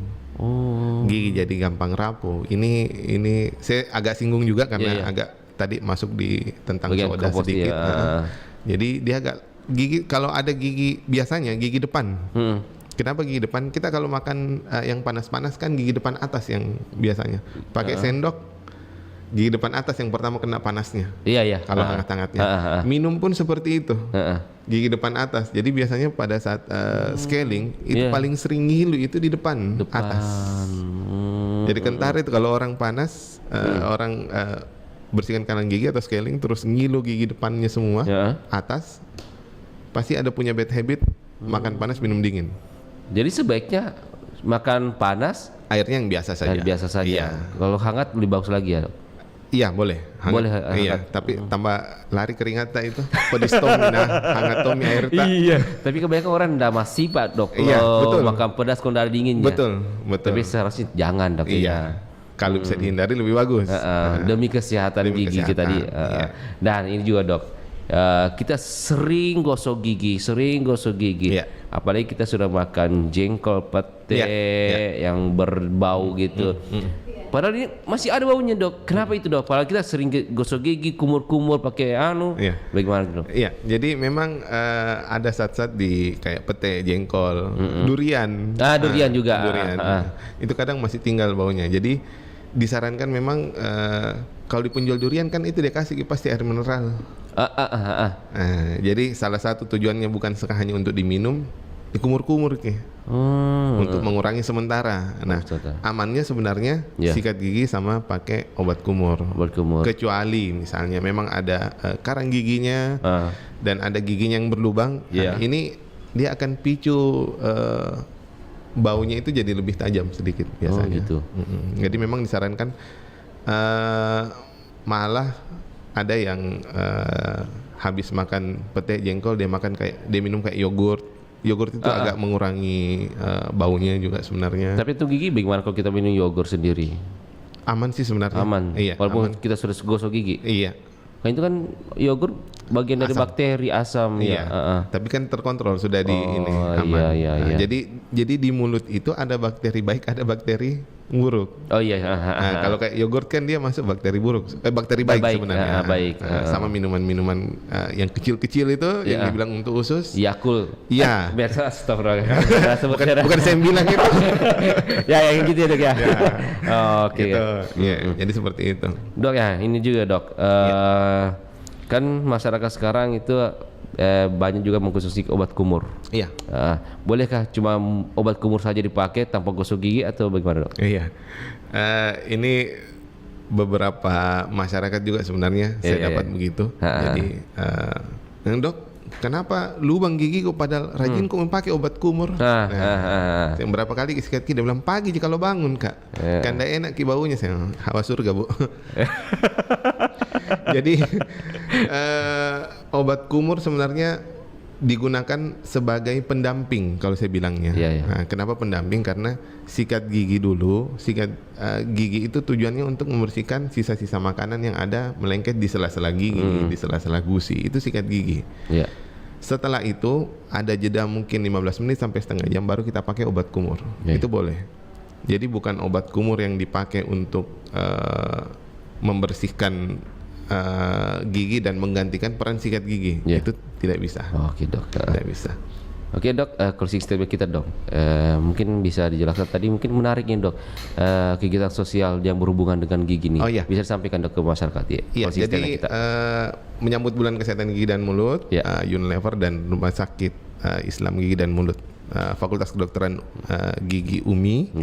Gigi jadi gampang rapuh. Ini saya agak singgung juga karena agak tadi masuk di tentang Bagian soda komposti, sedikit. ya. Jadi dia agak gigi, kalau ada gigi biasanya gigi depan. Kenapa gigi depan? Kita kalau makan yang panas-panas kan gigi depan atas yang biasanya pakai sendok, gigi depan atas yang pertama kena panasnya. Iya. Kalau hangat-hangatnya. Minum pun seperti itu. Gigi depan atas. Jadi biasanya pada saat scaling itu paling sering ngilu itu di depan atas. Jadi kentar itu kalau orang panas, orang bersihkan kanan gigi atau scaling terus ngilu gigi depannya semua Ya. atas, pasti ada punya bad habit makan panas minum dingin. Jadi sebaiknya makan panas Airnya yang biasa saja. dan biasa saja. Iya. Kalau hangat lebih bagus lagi ya, Dok? Iya boleh. Hangat. Boleh, Iya, hangat. tapi tambah lari keringat tak itu. Pedis tomi nah, hangat tomi air tak. Iya. Tapi kebanyakan orang ndak masih Pak Dok. Iya, Kalau betul. makan pedas kalau ndak ada dinginnya. Betul. Tapi seharusnya jangan Dok. Iya. Kalau bisa dihindari lebih bagus. Demi kesehatan Demi gigi kita kesehatan, tadi. iya. Dan ini juga Dok. Kita sering gosok gigi. Iya. Apalagi kita sudah makan jengkol pete Iya. yang berbau gitu. Padahal ini masih ada baunya Dok. Kenapa itu Dok? Padahal kita sering gosok gigi, kumur-kumur pakai Iya. Bagaimana Dok? Iya, jadi memang ada zat-zat di kayak pete, jengkol, durian. Durian juga. Durian. Itu kadang masih tinggal baunya. Jadi disarankan memang kalau di penjual durian kan itu dia kasih pasti air mineral. Jadi salah satu tujuannya bukan hanya untuk diminum, dikumur-kumur untuk mengurangi sementara. Nah, amannya sebenarnya Ya. sikat gigi sama pakai obat kumur. Obat kumur. Kecuali misalnya memang ada karang giginya dan ada giginya yang berlubang, Ya. ini dia akan picu baunya itu jadi lebih tajam sedikit biasanya. gitu. Jadi memang disarankan malah ada yang habis makan pete jengkol dia minum kayak yogurt. Yogurt itu agak mengurangi baunya juga sebenarnya. Tapi itu gigi bagaimana kalau kita minum yogurt sendiri? Aman sih sebenarnya. Aman. Iya. Walaupun aman. kita sudah gosok gigi. Iya. Kan itu kan yogurt bagian dari Asam. bakteri asam Iya. ya. Tapi kan terkontrol sudah di ini iya, aman. iya, Nah, iya. jadi di mulut itu ada bakteri baik, ada bakteri buruk. Oh iya. Nah, kalau kayak yogurt kan dia masuk bakteri buruk, bakteri baik, Baik, sebenarnya. baik. Sama minuman-minuman yang kecil-kecil itu yang dibilang untuk usus. Yakult. Iya. Biasa astagfirullah. Bukan saya yang bilang itu. Ya yang gitu ya Dok ya. Oke. Gitu. Iya, jadi seperti itu. Dok ya, ini juga Dok. Kan masyarakat sekarang itu banyak juga mengkonsumsi obat kumur. Iya. Bolehkah cuma obat kumur saja dipakai tanpa gosok gigi atau bagaimana Dok? Iya. Ini beberapa masyarakat juga sebenarnya saya dapat begitu. Jadi, Dok, kenapa lubang gigi kok padahal rajin kok memakai obat kumur? Yang berapa kali sikat gigi dia bilang pagi jika lo bangun Kak. Kan tidak enak ki baunya saya. Hawa surga Bu. Jadi obat kumur sebenarnya digunakan sebagai pendamping kalau saya bilangnya. Nah, kenapa pendamping? Karena sikat gigi dulu, gigi itu tujuannya untuk membersihkan sisa-sisa makanan yang ada melengket di sela-sela gigi, di sela-sela gusi. Itu sikat gigi. Setelah itu ada jeda mungkin 15 menit sampai setengah jam baru kita pakai obat kumur. Itu boleh. Jadi bukan obat kumur yang dipakai untuk membersihkan gigi dan menggantikan peran sikat gigi. Itu tidak bisa. Oke Dok. Tidak bisa. Oke Dok, closing statement kita Dok. Mungkin bisa dijelaskan tadi, mungkin menarik nih Dok, kegiatan sosial yang berhubungan dengan gigi nih. Oh, iya. Bisa disampaikan Dok ke masyarakat ya. Iya, closing jadi statement kita. menyambut bulan kesehatan gigi dan mulut, Unilever dan Rumah Sakit Islam Gigi dan Mulut, Fakultas Kedokteran Gigi UMI,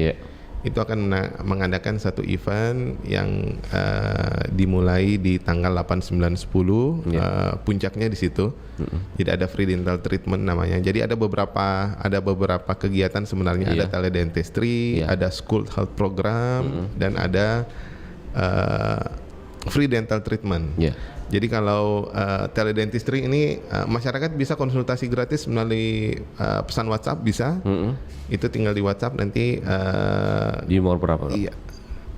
itu akan mengadakan satu event yang dimulai di tanggal 8, 9, 10, puncaknya di situ. Jadi ada free dental treatment namanya. Jadi ada beberapa kegiatan sebenarnya. Ada teledentistry, ada school health program, dan ada free dental treatment. Jadi kalau teledentistry ini masyarakat bisa konsultasi gratis melalui pesan WhatsApp bisa. Itu tinggal di WhatsApp nanti di nomor berapa? Iya.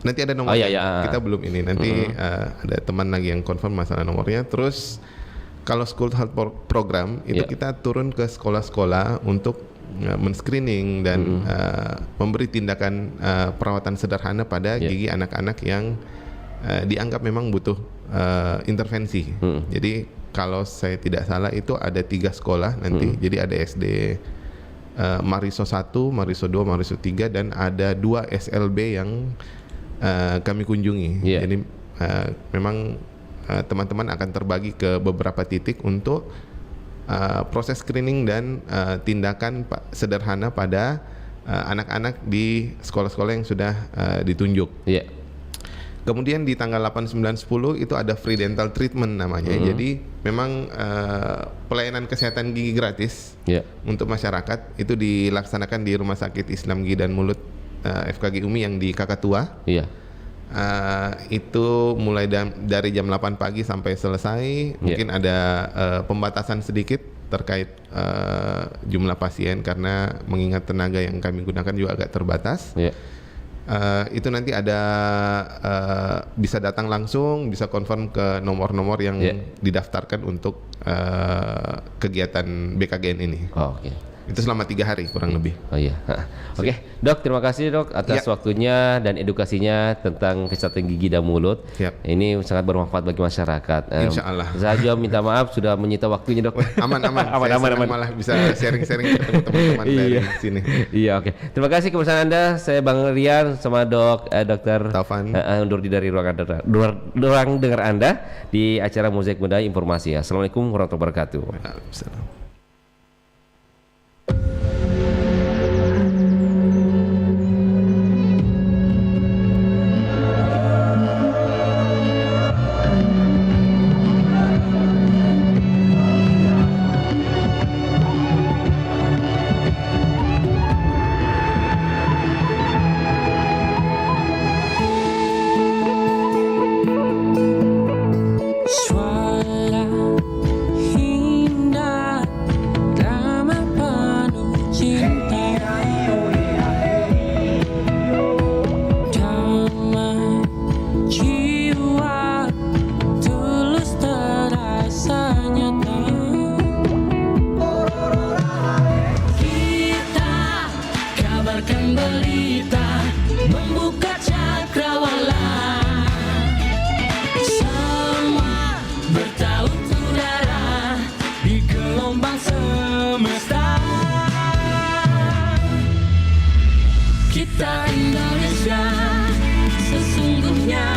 Nanti ada nomornya. Kita belum ini. Nanti ada teman lagi yang confirm masalah nomornya. Terus kalau school health program itu kita turun ke sekolah-sekolah untuk men-screening dan memberi tindakan perawatan sederhana pada gigi anak-anak yang dianggap memang butuh intervensi. Jadi kalau saya tidak salah itu ada 3 sekolah nanti. Jadi ada SD Mariso 1, Mariso 2, Mariso 3 dan ada 2 SLB yang kami kunjungi. Jadi memang teman-teman akan terbagi ke beberapa titik untuk proses screening dan tindakan sederhana pada anak-anak di sekolah-sekolah yang sudah ditunjuk. Iya. Kemudian di tanggal 8, 9, 10 itu ada free dental treatment namanya. Jadi memang pelayanan kesehatan gigi gratis untuk masyarakat itu dilaksanakan di Rumah Sakit Islam Gigi dan Mulut FKG UMI yang di Kakatua. Iya. Itu mulai dari jam 8 pagi sampai selesai. Mungkin ada pembatasan sedikit terkait jumlah pasien karena mengingat tenaga yang kami gunakan juga agak terbatas. Itu nanti ada bisa datang langsung, bisa confirm ke nomor-nomor yang didaftarkan untuk kegiatan BKGN ini. Oh, oke. Itu selama 3 hari kurang lebih. Oh iya. Oke, Dok, terima kasih Dok atas waktunya dan edukasinya tentang kesehatan gigi dan mulut. Ini sangat bermanfaat bagi masyarakat. Insya Allah. Saya juga minta maaf sudah menyita waktunya Dok. Aman. Saya senang malah bisa sharing-sharing ketemu teman-teman dari sini. Iya, oke. Terima kasih kebersamaan Anda. Saya Bang Rian sama Dokter Taufan undur diri dari ruang dengar Anda di acara Mozaik Budaya Informasi. Assalamualaikum warahmatullahi wabarakatuh. Waalaikumsalam. Suara indah, drama penuh cinta, damai jiwa, tulus terasa nyata. Kita kabarkan berita, membuka cakrawala. Semua bertaut udara di gelombang semesta. Kita Indonesia, sesungguhnya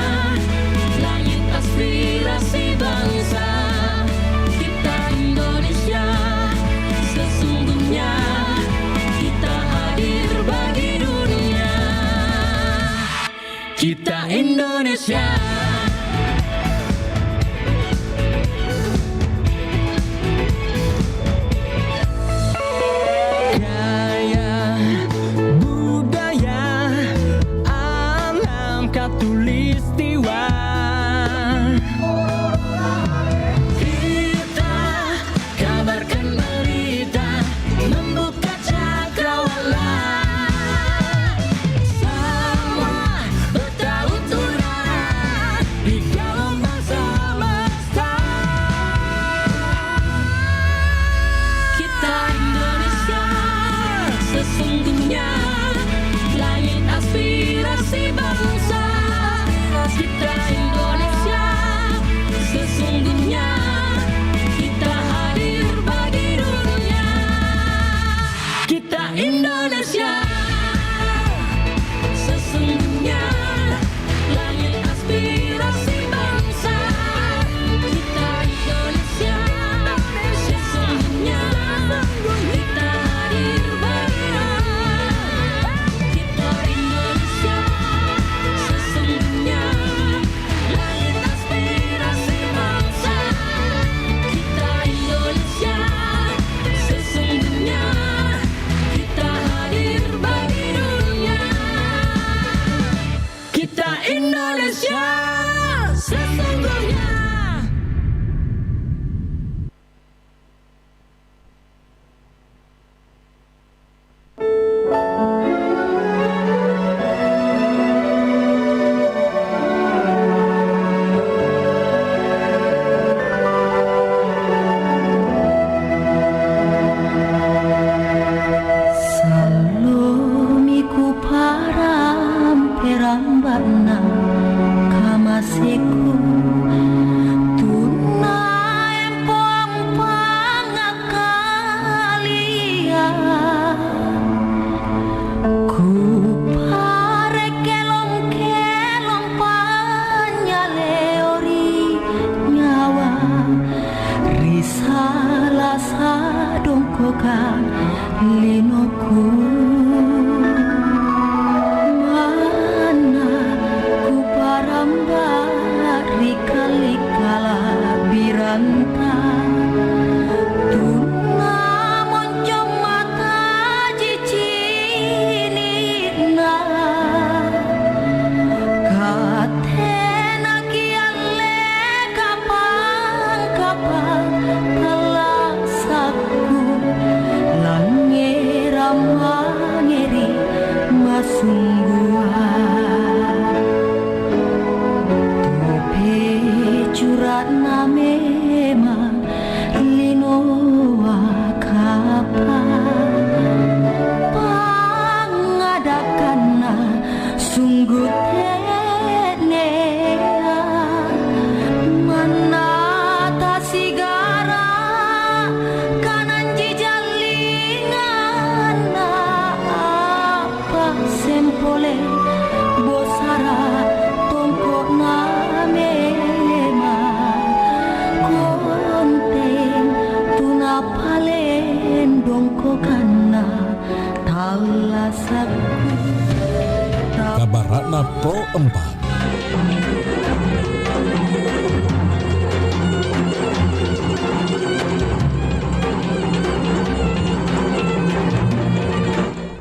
langit aspirasi bangsa. Kita Indonesia, sesungguhnya kita hadir bagi dunia. Kita Indonesia. Gaya budaya alam katulistiwa. Kita kabarkan berita, membuka cakrawala. Semua bertaut udara di gelombang semesta. Kita Indonesia, sesungguhnya langit aspirasi bangsa. Kita Indonesia.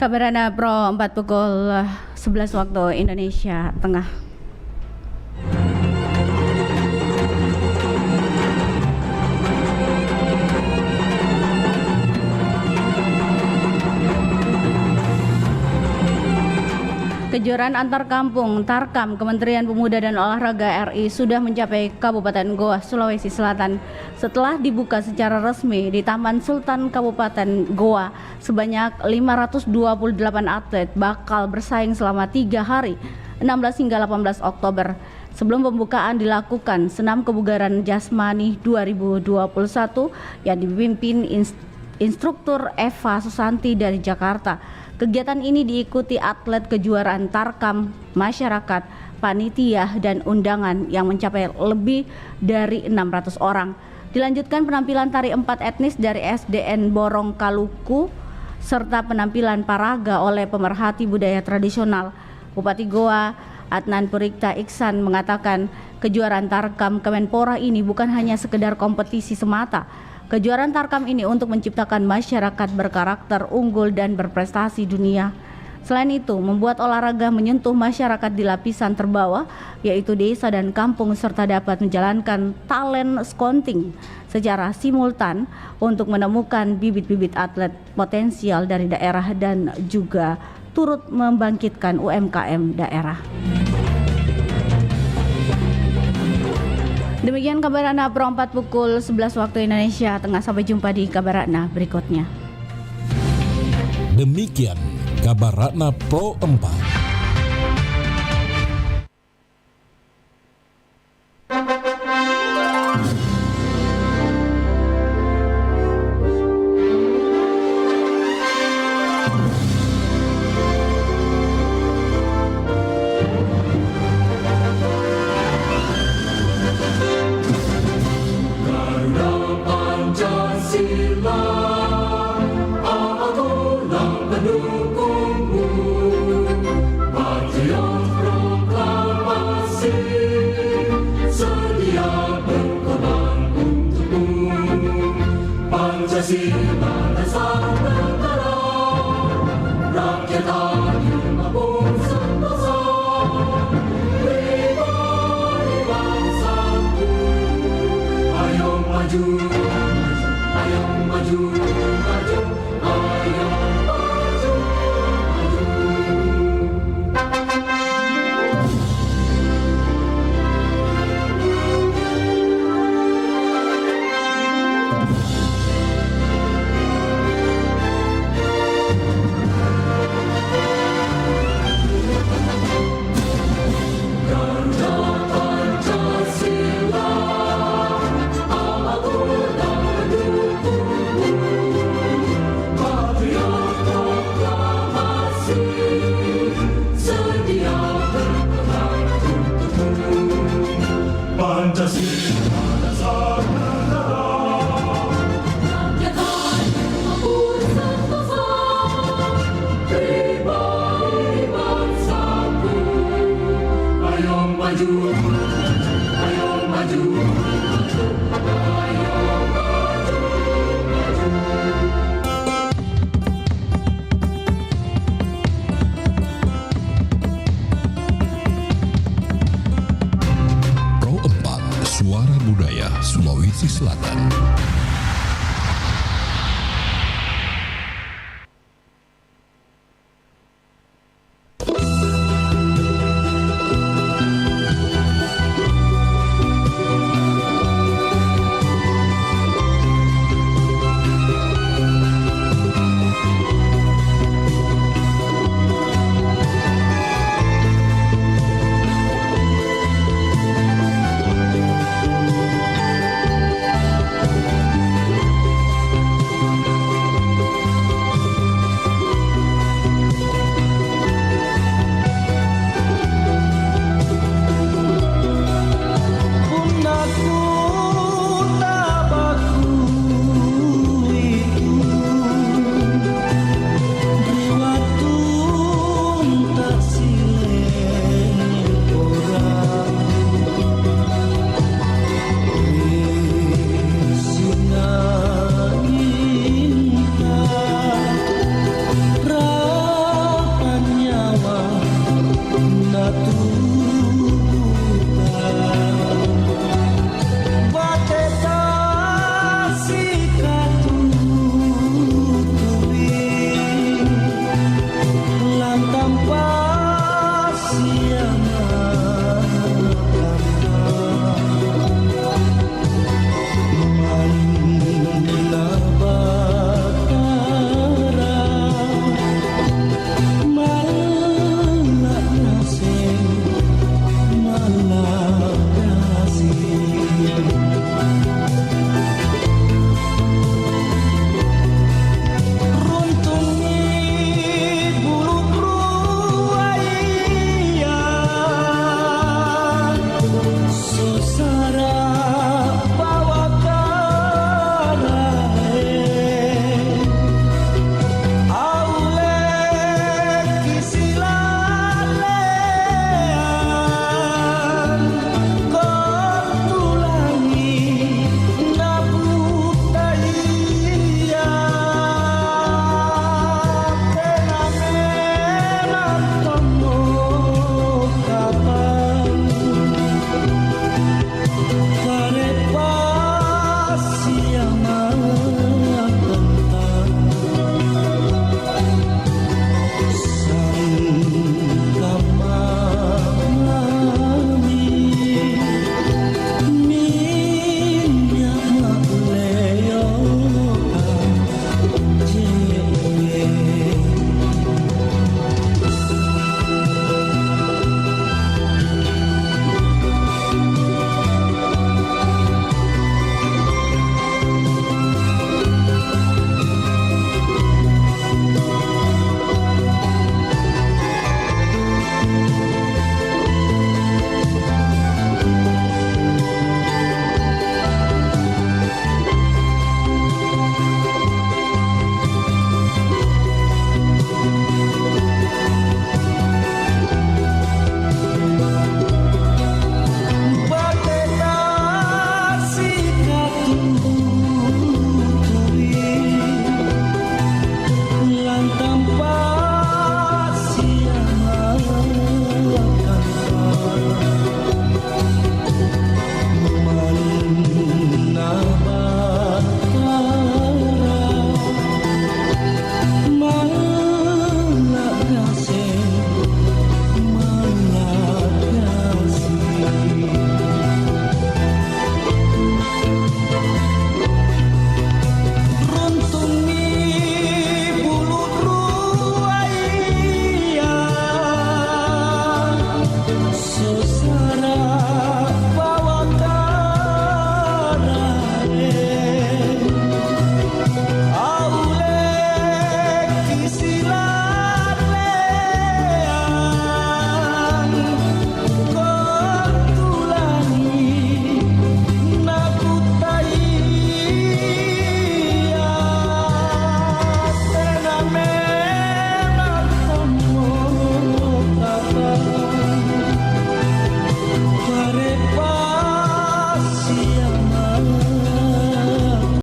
Kabarana Pro 4 pukul 11 waktu Indonesia Tengah. Kejuaraan antar kampung Tarkam Kementerian Pemuda dan Olahraga RI sudah mencapai Kabupaten Goa, Sulawesi Selatan. Setelah dibuka secara resmi di Taman Sultan Kabupaten Goa, sebanyak 528 atlet bakal bersaing selama 3 hari, 16 hingga 18 Oktober. Sebelum pembukaan dilakukan Senam Kebugaran Jasmani 2021 yang dipimpin instruktur Eva Susanti dari Jakarta. Kegiatan ini diikuti atlet kejuaraan Tarkam, masyarakat, panitia, dan undangan yang mencapai lebih dari 600 orang. Dilanjutkan penampilan tari 4 etnis dari SDN Borong Kaluku, serta penampilan paraga oleh pemerhati budaya tradisional. Bupati Goa, Adnan Purikta Iksan mengatakan kejuaraan Tarkam Kemenpora ini bukan hanya sekedar kompetisi semata. Kejuaraan Tarkam ini untuk menciptakan masyarakat berkarakter unggul dan berprestasi dunia. Selain itu, membuat olahraga menyentuh masyarakat di lapisan terbawah, yaitu desa dan kampung, serta dapat menjalankan talent scouting secara simultan untuk menemukan bibit-bibit atlet potensial dari daerah dan juga turut membangkitkan UMKM daerah. Demikian Kabarana Pro 4 pukul 11 waktu Indonesia Tengah. Sampai jumpa di Kabarana berikutnya. Demikian Kabarana Pro 4. Pro 4 Suara Budaya Sulawesi Selatan.